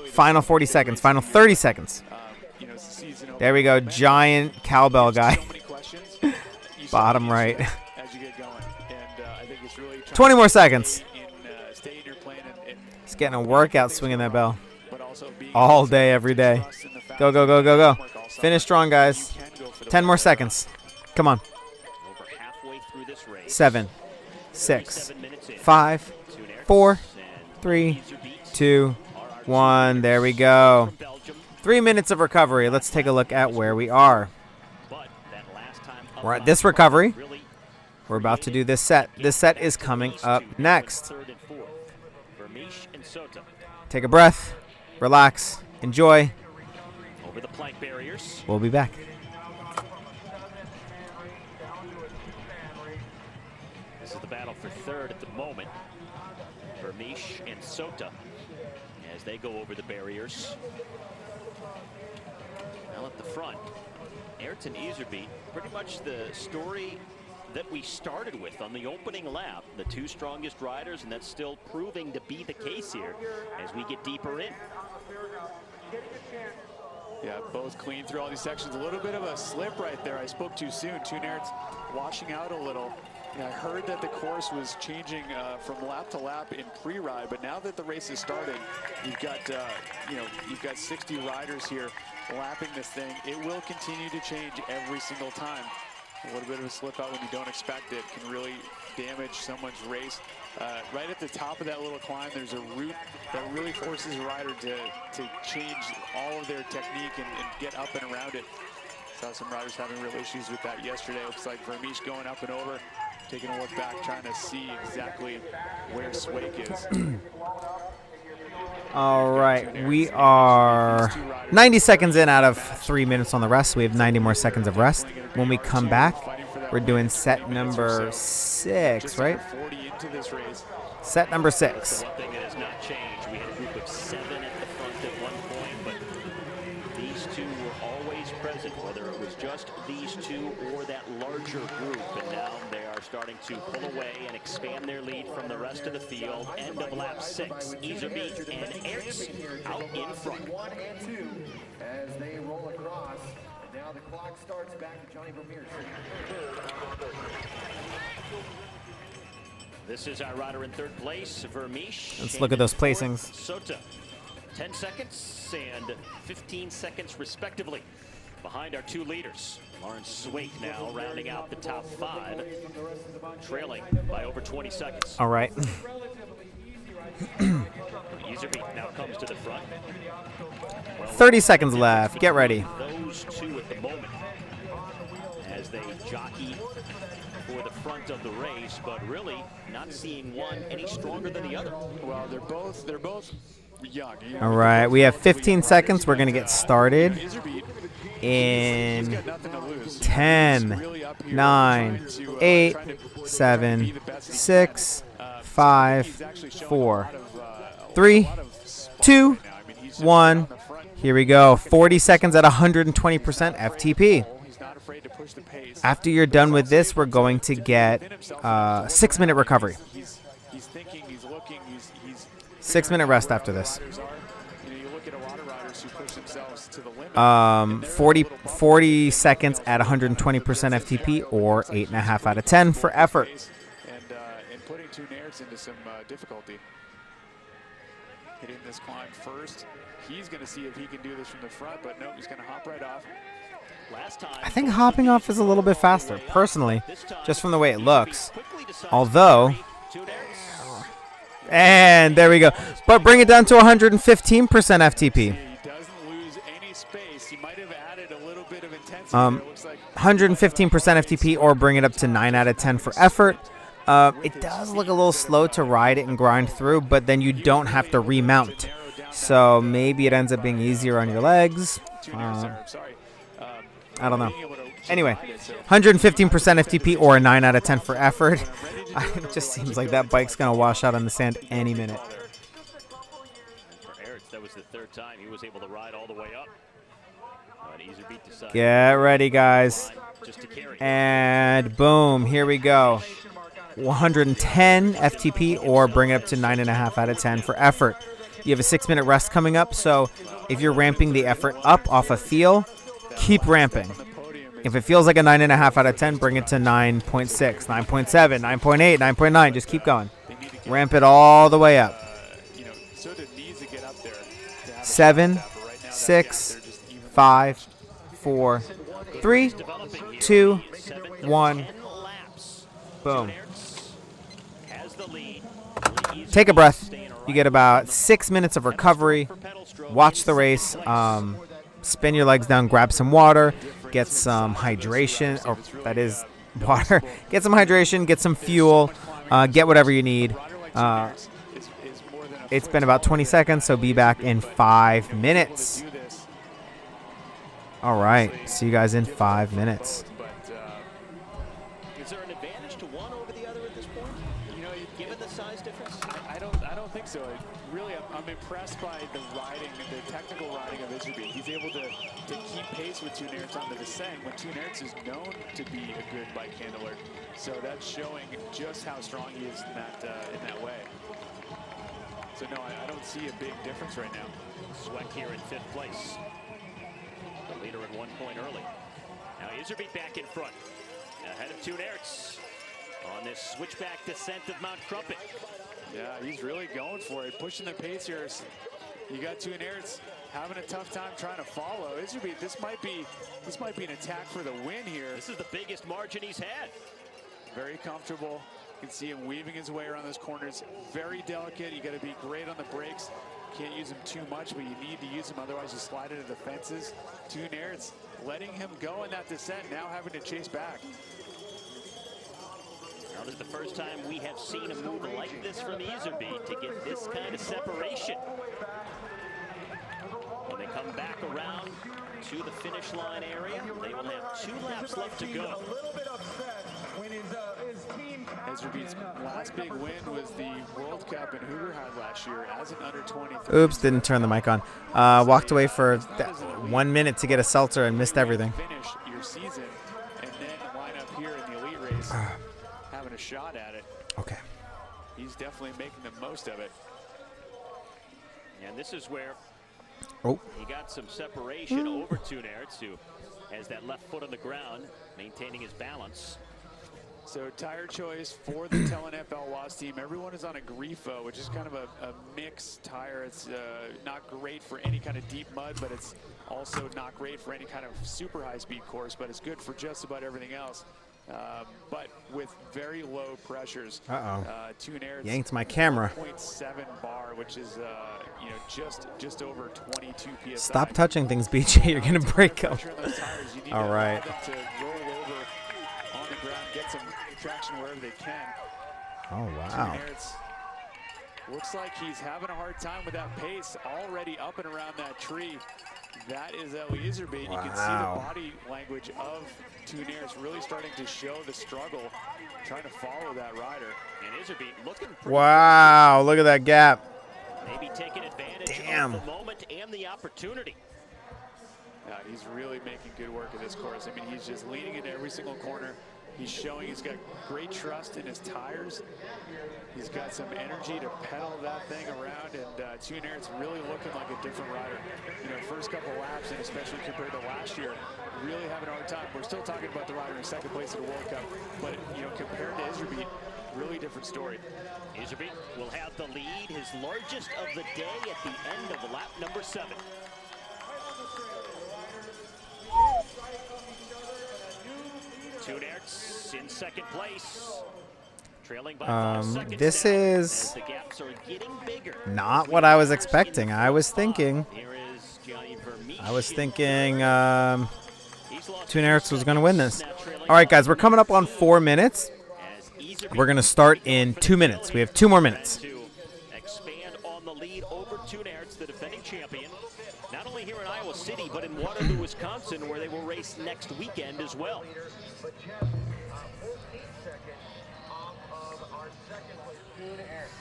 Final 40 seconds. Final 30 seconds. There we go. Giant cowbell guy. Bottom right. As you get going. And I think it's really 20 more seconds. stay in your plan and He's getting a workout swinging that bell. but also being All day, every day. Go, go, go, go, go. Finish strong, guys. 10 more seconds. Come on. Over halfway through this race. 7, 6, 7 minutes in. 5, Two Nerds 4, and 3, Iserbyt 2, 1. There we go. from Belgium. 3 minutes of recovery. Let's take a look at where we are. But that last time up We're at top, this recovery. really We're about to do this set. This set is coming up next. third and fourth. Vermeesh and Sota Take a breath. Relax. Enjoy. over the plank barriers. We'll be back. This is the battle for third at the moment. Vermeesh and Sota as they go over the barriers. Now at the front, Ayrton Iserbyt, pretty much the story that we started with on the opening lap. The two strongest riders, and that's still proving to be the case here as we get deeper in. Yeah, both clean through all these sections. A little bit of a slip right there. I spoke too soon. Two Nerds washing out a little. Yeah, I heard that the course was changing from lap to lap in pre-ride, but now that the race is starting, you've got you've got 60 riders here lapping this thing. It will continue to change every single time. A little bit of a slip out when you don't expect it can really damage someone's race. Right at the top of that little climb, there's a route that really forces a rider to change all of their technique and get up and around it. Saw some riders having real issues with that yesterday. Looks like Vermeesh going up and over, taking a look back, trying to see exactly where Swake is. All right. We are 90 seconds in out of 3 minutes on the rest. We have 90 more seconds of rest. When we come back, we're doing set number 6, right? 40 into this race. Set number 6. One thing that has not changed, we had a group of 7 at the front at one point, but these two were always present, whether it was just these two or that larger group, and now they are starting to pull away and expand their lead from the rest of the field. End of lap 6, Iserbyt and Aerts out in front. 1 and 2 as they roll across. And now the clock starts back to Johnny Vermeer. This is our rider in third place, Vermeesh. Let's look at those placings. Sota, 10 seconds and 15 seconds respectively behind our two leaders. Lawrence Swake now rounding out the top 5, trailing by over 20 seconds. All right. Iserbyt now comes to the front. 30 seconds left. Get ready. Those two at the moment as they jockey for the front of the race, but really not seeing one any stronger than the other. Well, they're both young. All right. We have 15 seconds. We're going to get started Iserbyt, he's in got nothing to lose. 10, He's really up here 9, trying to, 8, trying to 7, be the best he 6, can. 5, He's actually showing 4, a lot of, 3, a lot of spunk 2, right now. I mean, he's just 1. on the front. Here we go. 40 seconds at 120% FTP. He's not afraid to push the pace. After you're done with this, we're going to get 6-minute recovery. He's thinking, he's looking, he's 6-minute rest after this. riders are. You look at a lot of riders who push themselves to the limit. 40 seconds at 120% FTP or 8.5 out of 10 for effort. And putting two Nerds into some difficulty. Hitting this climb first. He's going to see if he can do this from the front, but no, he's going to hop right off. Last time, I think hopping off is a little bit faster, personally, just from the way it looks. Although, and there we go. But bring it down to 115% FTP. He doesn't lose any space. He might have added a little bit of intensity. It looks like 115% FTP or bring it up to 9 out of 10 for effort. It does look a little slow to ride it and grind through, but then you don't have to remount. So maybe it ends up being easier on your legs. I don't know. Anyway, 115% FTP or a 9 out of 10 for effort. It just seems like that bike's going to wash out on the sand any minute. For Ertz, that was the third time he was able to ride all the way up. Get ready, guys. And boom, here we go. 110 FTP or bring it up to 9.5 out of 10 for effort. You have a 6-minute rest coming up, so if you're ramping the effort up off a feel, keep ramping. If it feels like a 9.5 out of 10, bring it to 9.6, 9.7, 9.8, 9.9. Just keep going. Ramp it all the way up. 7, 6, 5, 4, 3, 2, 1. Boom. Take a breath. You get about 6 minutes of recovery. Watch the race. Spin your legs down. Grab some water. Get some hydration. Or that is water. Get some hydration. Get some fuel. Get whatever you need. It's been about 20 seconds, so be back in 5 minutes. All right. See you guys in 5 minutes. Is there an advantage to one over the other at this point? Given the size difference? I don't think so. Really, I'm impressed by the riding, the technical riding of Iserbyt. He's able to keep pace with Toon Aerts on the descent when Toon Aerts is known to be a good bike handler. So that's showing just how strong he is in that way. So no, I don't see a big difference right now. Sweck here in 5th place. The leader at 1 point early. Now Iserbyt back in front. Ahead of Toon Aerts on this switchback descent of Mount Crumpet. Yeah, he's really going for it, pushing the pace here. You got Toon Aerts having a tough time trying to follow. Iserbyt, this might be an attack for the win here. This is the biggest margin he's had. Very comfortable. You can see him weaving his way around those corners. Very delicate. You got to be great on the brakes. Can't use him too much, but you need to use him, otherwise you slide into the fences. Toon Aerts letting him go in that descent, now having to chase back. Now this is the first time we have seen a move like this from Iserbyt to get this kind of separation. When they come back around to the finish line area, they will have 2 laps left to go. Iserbyd's last big win was the World Cup in Hoogerheim last year as an under-23. Oops, didn't turn the mic on. Walked away for 1 minute to get a seltzer and missed everything. Finish your season and then line up here in the elite race, having a shot at it. Okay. He's definitely making the most of it. And this is where Oh. he got some separation over Toon Aerts, who has that left foot on the ground, maintaining his balance. So tire choice for the Talon FL Lost team. Everyone is on a Grifo, which is kind of a mixed tire. It's not great for any kind of deep mud, but it's also not great for any kind of super high-speed course, but it's good for just about everything else. But with very low pressures. Toon Aerts Yanked my camera. 0.7 bar, which is just over 22 psi. Stop touching things, BJ. You're gonna break them. All right. To roll over on the ground, get some traction wherever they can. Oh wow. Looks like he's having a hard time with that pace. Already up and around that tree. That is Eli Iserbyt. Wow. You can see the body language of Toon Aerts really starting to show the struggle, trying to follow that rider. And Iserbyt looking pretty Wow, look at that gap. maybe taking advantage Damn. of the moment and the opportunity. He's really making good work of this course. I mean, he's just leaning into every single corner. He's showing he's got great trust in his tires. He's got some energy to pedal that thing around, and Toon Aerts really looking like a different rider. First couple laps, and especially compared to last year, really having a hard time. We're still talking about the rider in 2nd place at the World Cup, but compared to Iserbyt, really different story. Iserbyt will have the lead, his largest of the day at the end of lap number 7. Toon Aerts in 2nd place, trailing by 5 seconds. This now, is as the gaps are getting bigger. not what I was expecting. I was thinking Here is Johnny Vermeersch. I was thinking Toon Aerts was going to win this. All right, guys, we're coming up on 4 minutes. We're going to start in 2 minutes. We have 2 more minutes. To expand on the lead over Toon Aerts, the defending champion, not only here in Iowa City, but in Waterloo, Wisconsin, where they will race next weekend as well.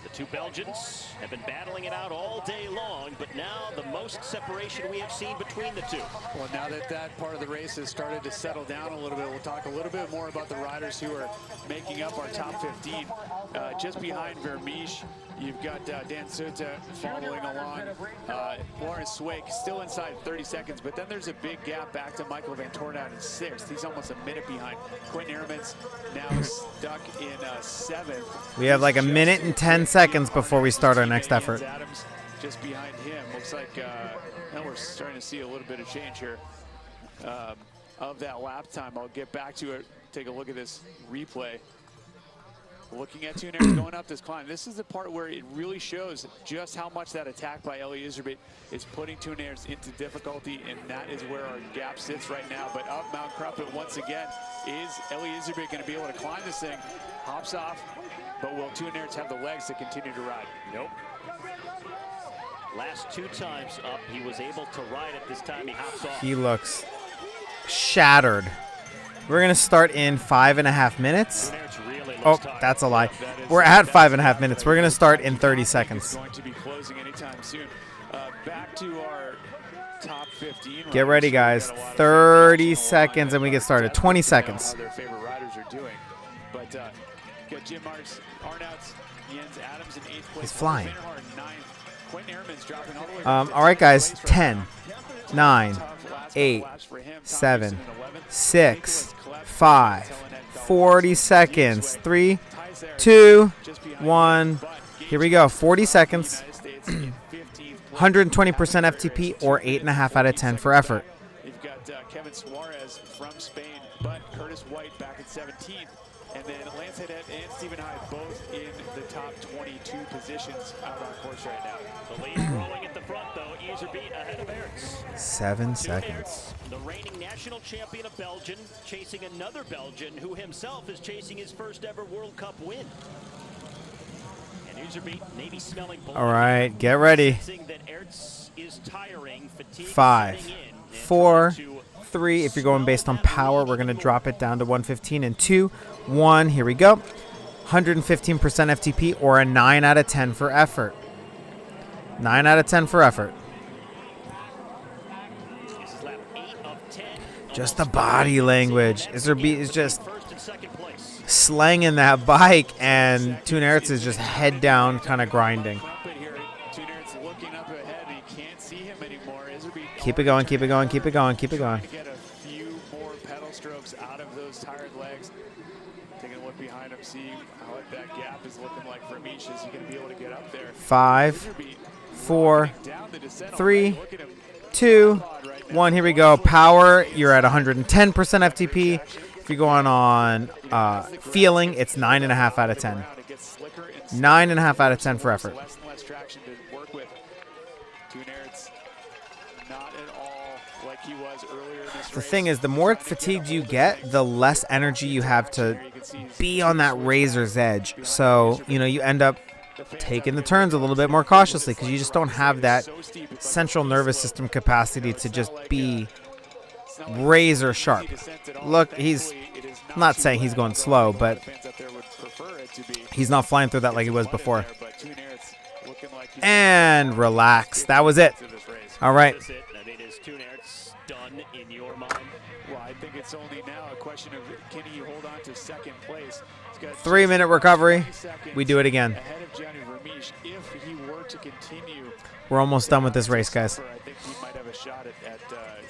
The two Belgians have been battling it out all day long, but now the most separation we have seen between the two. Well, now that that part of the race has started to settle down a little bit, we'll talk a little bit more about the riders who are making up our top 15. Just behind Vermeesh, you've got Dan Suta following along. Lawrence Swake still inside 30 seconds, but then there's a big gap back to Michael Van Toorn in 6th. He's almost a minute behind. Quentin Ehrman's now stuck in 7th. We have like a minute and 10 seconds before we start our next effort. Adams just behind him. Looks like now we're starting to see a little bit of change here of that lap time. I'll get back to it. Take a look at this replay. Looking at Toon Aerts going up this climb. This is the part where it really shows just how much that attack by Eli Iserbyt is putting Toon Aerts into difficulty, and that is where our gap sits right now. But up Mount Crumpet once again. Is Eli Iserbyt going to be able to climb this thing? Hops off, but will Toon Aerts have the legs to continue to ride? Nope. Last 2 times up, he was able to ride it. This time he hops off. He looks shattered. We're going to start in 5.5 minutes. Oh, that's a lie. We're at 5.5 minutes. We're going to start in 30 seconds. Going to be closing anytime soon. Back to our top 15. Get ready, guys. 30 seconds and we get started. 20 seconds. How their favorite riders are doing. But got Jim Arnouts, Jens Adams in 8th place. He's flying. Quentin Ehrman's dropping all the way. All right, guys. 10, 9, 8, 7, 6, 5, 40 seconds. 3, 2, 1. Here we go. 40 seconds. 120% FTP or 8.5 out of 10 for effort. You've got Kevin Suarez from Spain, but Curtis White back at 17th. And then Lance Haddad and Stephen Hyde both in the top 22 positions out on course right now. The lead growing at the front, though. Iserbyt ahead of Aerts. 7 seconds. The reigning national champion of Belgium, chasing another Belgian who himself is chasing his first ever World Cup win. And Iserbyt, maybe smelling blood. All right, get ready. That Aerts is tiring, fatigue 5, setting in, and 4, to 3. If you're going based on power, we're going to drop it down to 115. And 2, 1. Here we go. 115% FTP or a 9 out of 10 for effort. 9 out of 10 for effort. This is lap 8 of 10. Just the body language. Iserbyt is just First and second place. slanging that bike, and Toon Aerts is just head down, kind of grinding. Crumpet here. Toon Aerts looking up ahead. He can't see him anymore. Iserbyt Keep it going, keep it going, keep it going, keep it going. trying to get a few more pedal strokes out of those tired legs. Taking a look behind him, seeing what that gap is looking like for Mish. Is he going to be able to get up there? 5, Iserbyt 4, down the descent 3, already. Look at him. 2, 1. Here we go. Power, you're at 110% FTP. If you're going on feeling, it's 9.5 out of 10. It gets slicker and 9.5 out of 10 for effort. less and less traction to work with. Toon Aerts not at all like he was earlier in this The race. thing is, the more fatigued you get, the less energy you have to be on that razor's edge. So, you know, you end up taking the turns a little bit more cautiously because you just don't have that central nervous system capacity to just be razor sharp. Look, I'm not saying he's going slow, but he's not flying through that like he was before. And relax. That was it. All right. That's it. I mean, is Toon Aerts done in your mind? Well, I think it's only now a question of can he hold on to second place. 3-minute recovery. We do it again. Ahead of Johnny Vermeesh. If he were to continue, We're almost done with this race, guys. I think he might have a shot at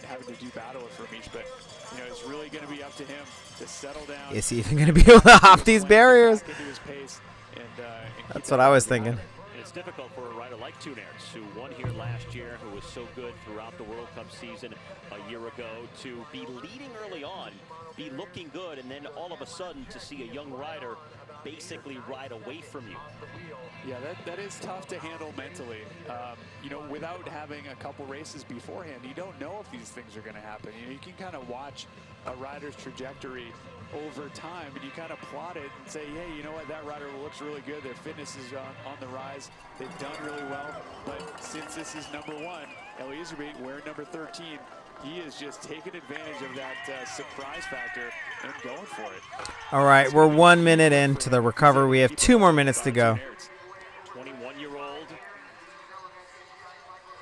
having to do battle with Vermeesh, but you know, it's really going to be up to him to settle down. Is he even going to be able to hop these barriers? Into his pace and That's what I was thinking. And it's difficult for a rider like Toon Aerts, who won here last year, who was so good throughout the World Cup season a year ago, to be leading early on, be looking good, and then all of a sudden to see a young rider basically ride away from you. Yeah, that is tough to handle mentally. You know, without having a couple races beforehand, you don't know if these things are going to happen. You know, you can kind of watch a rider's trajectory over time, and you kind of plot it and say, hey, you know what, that rider looks really good. Their fitness is on the rise. They've done really well. But since this is number 1, Eli Iserbyt wearing number 13, he is just taking advantage of that surprise factor and going for it. All right, we're 1 minute into the recovery. We have 2 more minutes to go. 21-year-old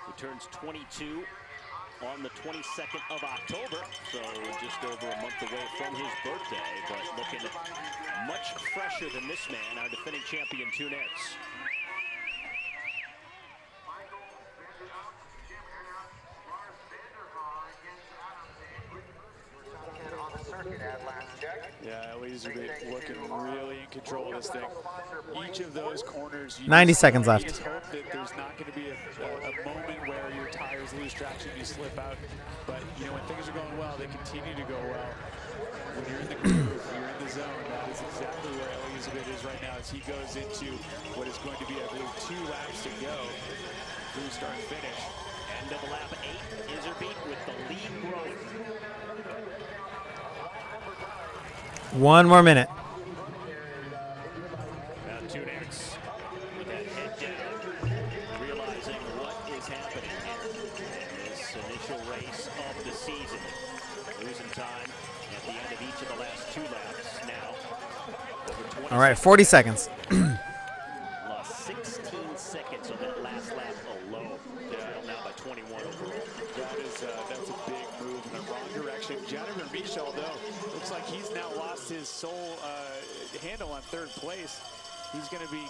who turns 22 on the 22nd of October, so just over a month away from his birthday, but looking much fresher than this man, our defending champion, Toon Aerts. Yeah, Eli Iserbyt looking really in control of this thing. Each of those corners, 90 seconds left. You just hope that there's not going to be a moment where your tires lose traction, you slip out. But you know, when things are going well, they continue to go well. When you're in the groove, you're in the zone. That is exactly where Eli Iserbyt is right now as he goes into what is going to be, I believe, 2 laps to go through start and finish. End of lap 8, Iserbyt with the lead growing. 1 more minute. Now Toon Aerts with that head down, realizing what is happening here in this initial race of the season. Losing time at the end of each of the last 2 laps now. Over 20 All right, 40 seconds. Lost 16 seconds on that last lap alone. Trail now by 21 overall. That's a big move in the wrong direction. Jennifer Michel, though, looks like he's now lost his sole handle on 3rd place. He's going to be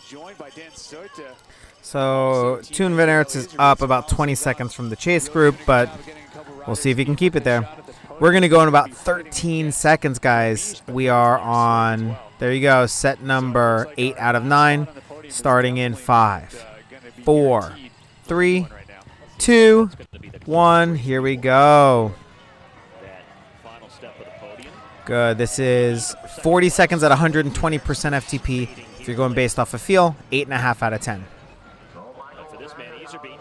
joined by Dan Sota. So Toon Van Aerts is up about 20 seconds from the chase group, but we'll see if he can keep it there. We're going to go in about 13 seconds, guys. We are on, there you go, set number 8 out of 9, starting in 5, 4, 3, 2, 1. Here we go. Good. This is 40 seconds at 120% FTP. If you're going based off of feel, 8.5 out of 10. For this man, Iserbyt,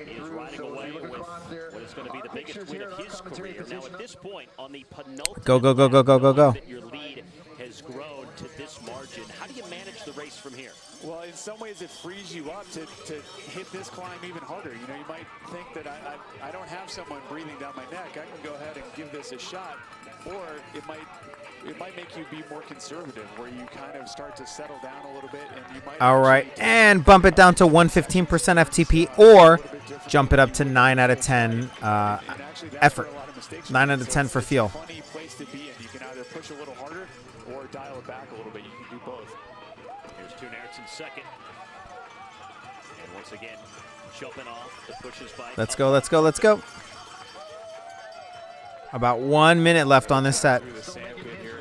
he is riding away with what is going to be the biggest win of his career. Now at this point, on the penultimate Go, go, go, go, go, go, go. your lead has grown to this margin. How do you manage the race from here? Well, in some ways it frees you up to hit this climb even harder. You know, you might think that I don't have someone breathing down my neck. I can go ahead and give this a shot. Or it might make you be more conservative, where you kind of start to settle down a little bit, and you might. All right, and bump it down to 115% FTP, or jump it up to 9 out of 10 effort. 9 out of 10 for feel. Funny place to be in. You can either push a little harder or dial it back a little bit. You can do both. Here's Toon Aerts in second, and once again, jumping off the pushes by. Let's go, let's go, let's go. About 1 minute left on this set. Through the sand pit here.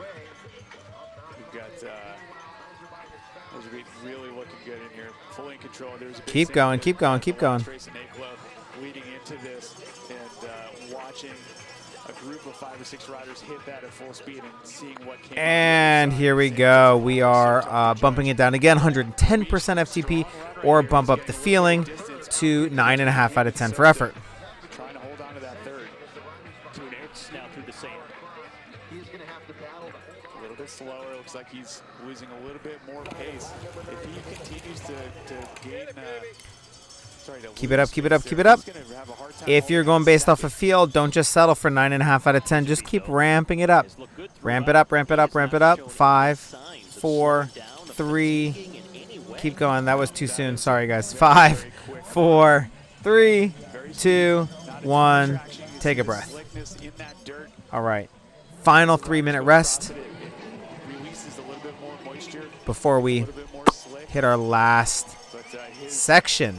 We've got Iserbyt really looking good in here, fully in control. There's a big Keep sand going, pit. keep going, keep going. Trace and Aklo leading into this, and watching a group of 5 or 6 riders hit that at full speed and seeing what came. And here we go. We are bumping it down again, 110% FTP, or bump up the feeling to 9.5 out of 10 for effort. Trying to hold on to that 3rd. Toon Aerts now through the sand. He's going to have to battle. A little bit slower. Looks like he's losing a little bit more pace. If he continues to gain, Keep it up, keep it up, keep it up. If you're going based off of field, don't just settle for 9.5 out of 10. Just keep ramping it up. Ramp it up, ramp it up, ramp it up. 5, 4, 3. Keep going. That was too soon. Sorry, guys. 5, 4, 3, 2, 1. Take a breath. All right. Final 3-minute rest before we hit our last section.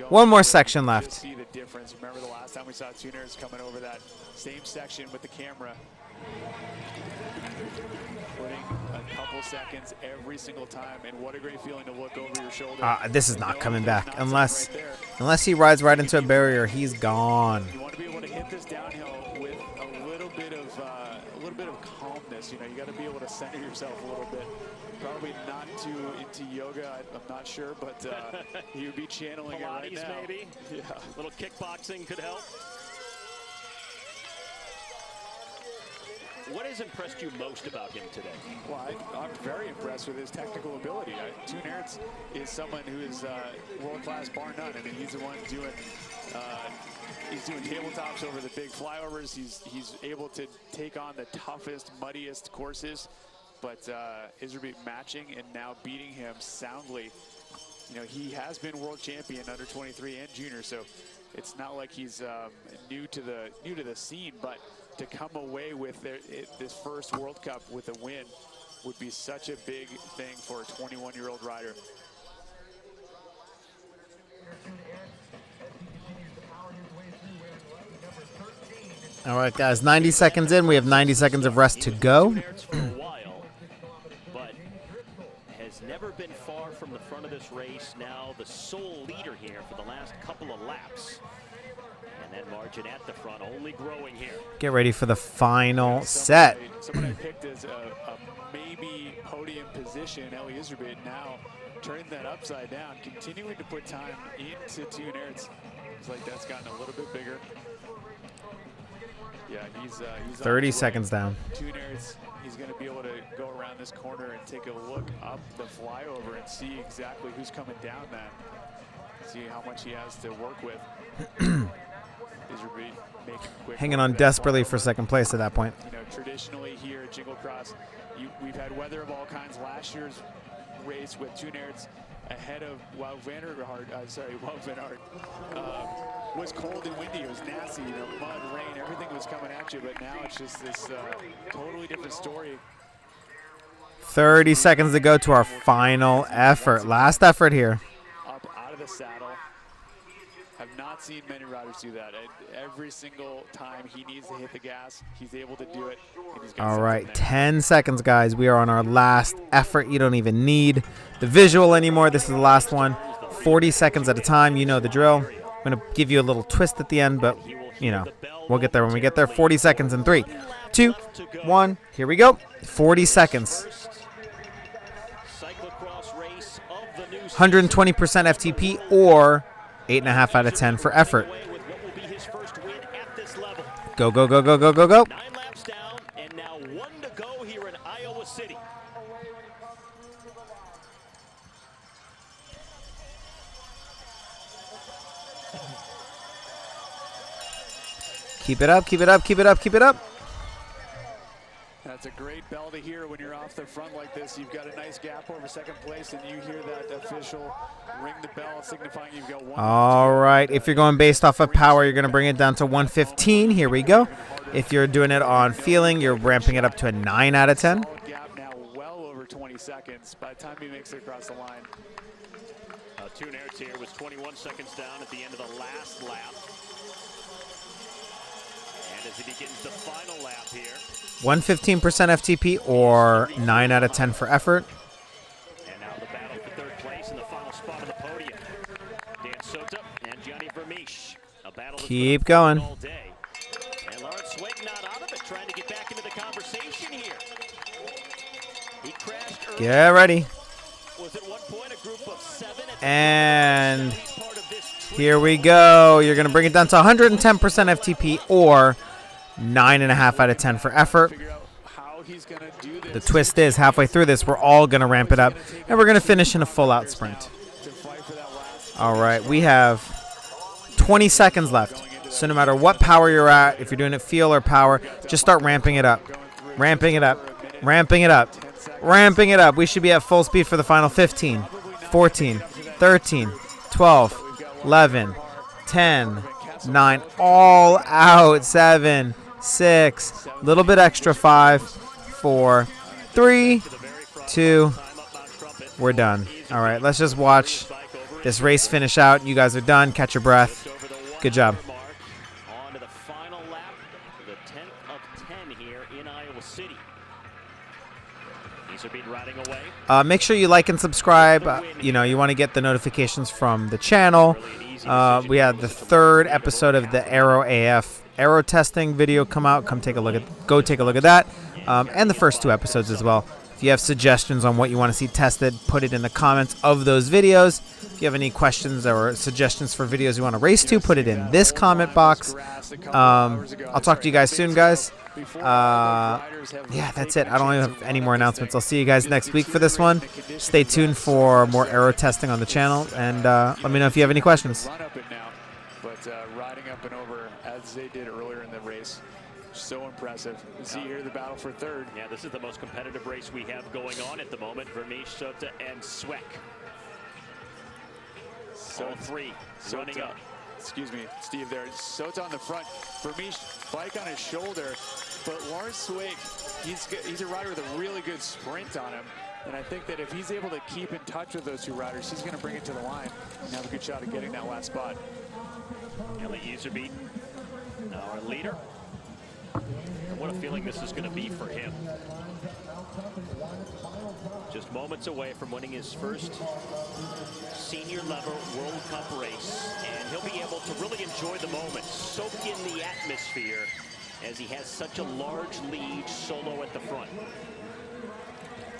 One more section left. See the difference. Remember the last time we saw Toon Aerts coming over that same section with the camera, putting a couple seconds every single time, and what a great feeling to look over your shoulder. This is not coming back unless he rides right into a barrier. He's gone. You want to be able to hit this downhill with a little bit of calmness. You know, you got to be able to center yourself a little bit. Probably not too into yoga, I'm not sure, but you'd be channeling it right now. Maybe. Yeah. A little kickboxing could help. What has impressed you most about him today? Well, I'm very impressed with his technical ability. Toon Aerts is someone who is world-class, bar none. I mean, he's the one doing tabletops over the big flyovers. He's able to take on the toughest, muddiest courses. But Iserbyt matching and now beating him soundly. You know, he has been world champion under 23 and junior, so it's not like he's new to the scene. But to come away with this first World Cup with a win would be such a big thing for a 21-year-old rider. All right, guys, 90 seconds in. We have 90 seconds of rest to go. But has never been far from the front of this race. Now the sole leader here for the last couple of laps. And that margin at the front only growing here. Get ready for the final set. Someone I picked as a maybe podium position, Eli Iserbyt, now turning that upside down, continuing to put time into Toon Aerts. It's like that's gotten a little bit bigger. Yeah, he's 30 seconds down. Toon Aerts, he's going to be able to go around this corner and take a look up the flyover and see exactly who's coming down that. See how much he has to work with. Iserbyt making quick Hanging on desperately for second place at that point. You know, traditionally here at Jingle Cross, we've had weather of all kinds. Last year's race with Toon Aerts ahead of Wout van Aert was cold and windy. It was nasty, you know, mud, rain, everything was coming at you. But now it's just this totally different story. 30 seconds to go to our final effort. Last effort here. Up out of the saddle. Have not seen many riders do that. Every single time he needs to hit the gas, he's able to do it. And he's All right, 10 seconds, guys. We are on our last effort. You don't even need the visual anymore. This is the last one. 40 seconds at a time. You know the drill. I'm going to give you a little twist at the end, but, you know, we'll get there when we get there. 40 seconds in 3, 2, 1. Here we go. 40 seconds. 120% FTP or 8.5 out of 10 for effort. Go, go, go, go, go, go, go. 9 laps down, and now 1 to go here in Iowa City. Keep it up, keep it up, keep it up, keep it up. That's a great bell to hear when you're off the front like this. You've got a nice gap over second place, and you hear that official ring the bell, signifying you've got one. All right, if you're going based off of power, you're going to bring it down to 115. Here we go. If you're doing it on feeling, you're ramping it up to a 9 out of 10. Gap now well over 20 seconds by the time he makes it across the line. Toon Aerts here was 21 seconds down at the end of the last lap. And as he begins the final lap here. 115% FTP or 9 out of 10 for effort. And now the battle for third place in the final spot of the podium. Dan Sota and Gianni Vermeesch. A battle Keep going. all day. And Lawrence Swig not out of it, trying to get back into the conversation here. He crashed early. Get ready. Was at one point a group of 7 And here we go. You're going to bring it down to 110% FTP or 9.5 out of 10 for effort. The twist is halfway through this, we're all going to ramp it up, and we're going to finish in a full-out sprint. All right, we have 20 seconds left. So no matter what power you're at, if you're doing it feel or power, just start ramping it up. Ramping it up. Ramping it up. Ramping it up. We should be at full speed for the final 15, 14, 13, 12, 11, 10, 9, all out, 7, 6, a little bit extra, 5, 4, 3, 2, we're done. All right, let's just watch this race finish out. You guys are done. Catch your breath. Good job. On to the final lap, the 10th of 10 here in Iowa City. Iserbyt riding away. Make sure you like and subscribe. You know, you want to get the notifications from the channel. We had the 3rd episode of the Aero AF aero testing video come out. Go take a look at that, and the first 2 episodes as well. If you have suggestions on what you want to see tested, put it in the comments of those videos. If you have any questions or suggestions for videos you want to race to, put it in this comment box. I'll talk to you guys soon, guys. Yeah, that's it. I don't have any more announcements. I'll see you guys next week for this one. Stay tuned for more aero testing on the channel, and let me know if you have any questions. Riding up and over as they did earlier in the race. So impressive. You see here the battle for third. Yeah, this is the most competitive race we have going on at the moment. Vermeersch, Sota, and Sweeck. All 3 running up. Excuse me, Steve there. Sota on the front. Vermeersch, bike on his shoulder. But Lawrence Sweeck, he's a rider with a really good sprint on him. And I think that if he's able to keep in touch with those 2 riders, he's going to bring it to the line and have a good shot at getting that last spot. Eli Iserbyt, our leader. What a feeling this is going to be for him. Just moments away from winning his first senior level World Cup race, and he'll be able to really enjoy the moment, soak in the atmosphere, as he has such a large lead solo at the front.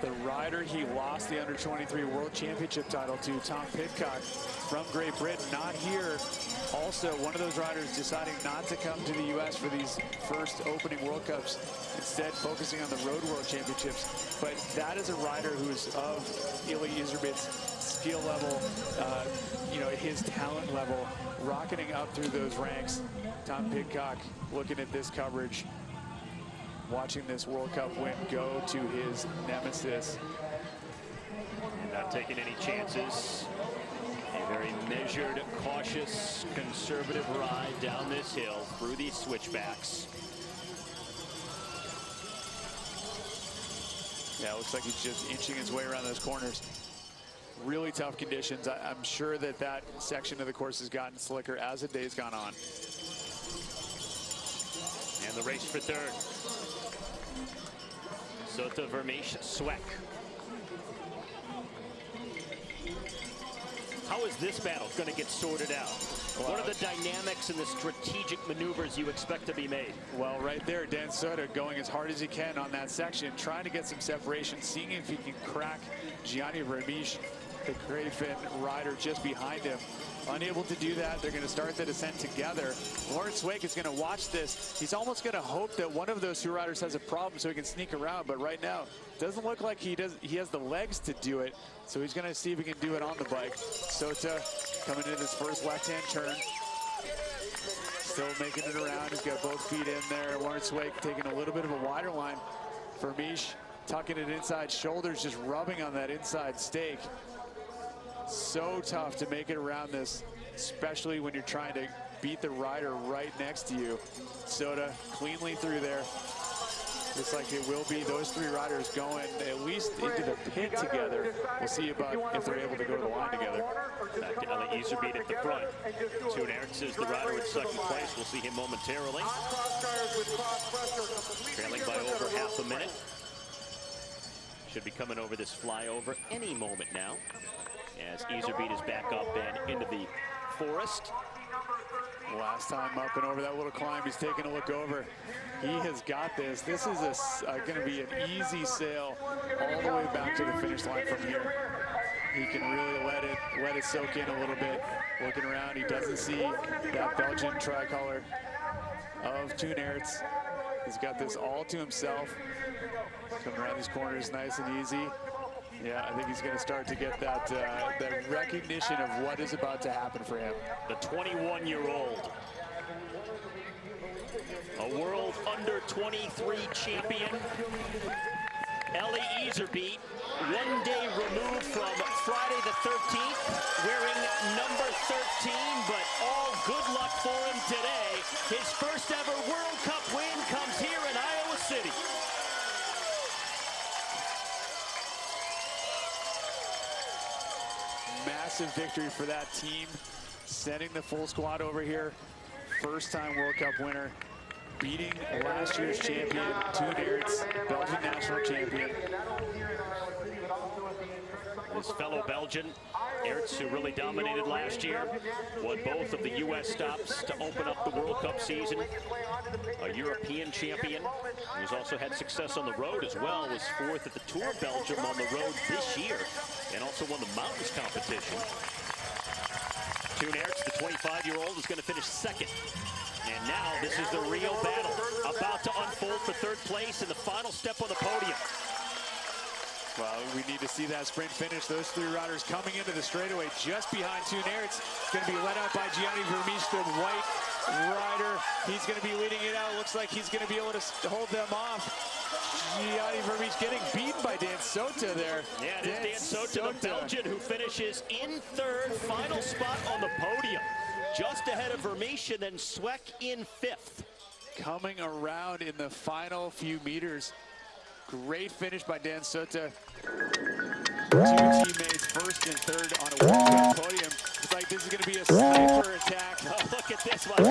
The rider he lost the Under-23 World Championship title to, Tom Pidcock, from Great Britain, not here. Also, one of those riders deciding not to come to the U.S. for these first opening World Cups, instead focusing on the Road World Championships. But that is a rider who is of Eli Iserbyt's skill level, his talent level, rocketing up through those ranks. Tom Pidcock looking at this coverage, watching this World Cup win go to his nemesis. And not taking any chances. A very measured, cautious, conservative ride down this hill through these switchbacks. Yeah, it looks like he's just inching his way around those corners. Really tough conditions. I'm sure that section of the course has gotten slicker as the day's gone on. And the race for third. Sota, Vermeersch, Sweeck. How is this battle going to get sorted out? What are the dynamics and the strategic maneuvers you expect to be made? Well, right there, Dan Sota going as hard as he can on that section, trying to get some separation, seeing if he can crack Gianni Vermeersch, the Crayfin rider just behind him. Unable to do that, they're going to start the descent together. Lawrence Sweeck is going to watch this. He's almost going to hope that one of those 2 riders has a problem so he can sneak around, but right now, doesn't look like he has the legs to do it, so he's going to see if he can do it on the bike. Sota coming into this first left-hand turn. Still making it around. He's got both feet in there. Lawrence Sweeck taking a little bit of a wider line. Vermeersch tucking it inside, shoulders just rubbing on that inside stake. So tough to make it around this, especially when you're trying to beat the rider right next to you. Sota cleanly through there. Looks like it will be those 3 riders going at least into the pit together. We'll see about if they're able to go to the line together. Back to Eli Iserbyt at the front. Toon Aerts is the rider in second place. We'll see him momentarily. Trailing by over half a minute. Should be coming over this flyover any moment now, as Iserbyt is back up and into the forest. Last time up and over that little climb, he's taking a look over. He has got this. This is going to be an easy sail all the way back to the finish line from here. He can really let it soak in a little bit. Looking around, he doesn't see that Belgian tricolor of Toon Aerts. He's got this all to himself. Coming around these corners nice and easy. Yeah, I think he's going to start to get that recognition of what is about to happen for him. The 21-year-old, a world under-23 champion, Eli Iserbyt, 1 day removed from Friday the 13th, wearing number 13, but all good luck for him today. His first ever World Cup win comes here in Iowa City. Massive victory for that team, sending the full squad over here. First time World Cup winner, beating last year's champion, Toon Aerts, Belgian national champion. his fellow Belgian, Aerts, who really dominated last year, won both of the U.S. stops to open up the World Cup season. A European champion, who's also had success on the road as well, was fourth at the Tour of Belgium on the road this year, and also won the mountains competition. Toon Aerts, the 25-year-old, is going to finish second. And now this is the real battle about to unfold for third place in the final step on the podium. Well, we need to see that sprint finish. Those three riders coming into the straightaway just behind Toon Aerts. It's going to be led out by Gianni Vermeersch, the white rider. He's going to be leading it out. Looks like he's going to be able to hold them off. Gianni Vermeersch getting beaten by Dan Sota there. Yeah, it is Dan Sota, the Belgian, who finishes in third, final spot on the podium. Just ahead of Vermeersch, and then Sweeck in fifth. Coming around in the final few meters. Great finish by Dan Sota. Two teammates first and third on a World Cup podium. It's like this is going to be a sniper attack. Oh, look at this one.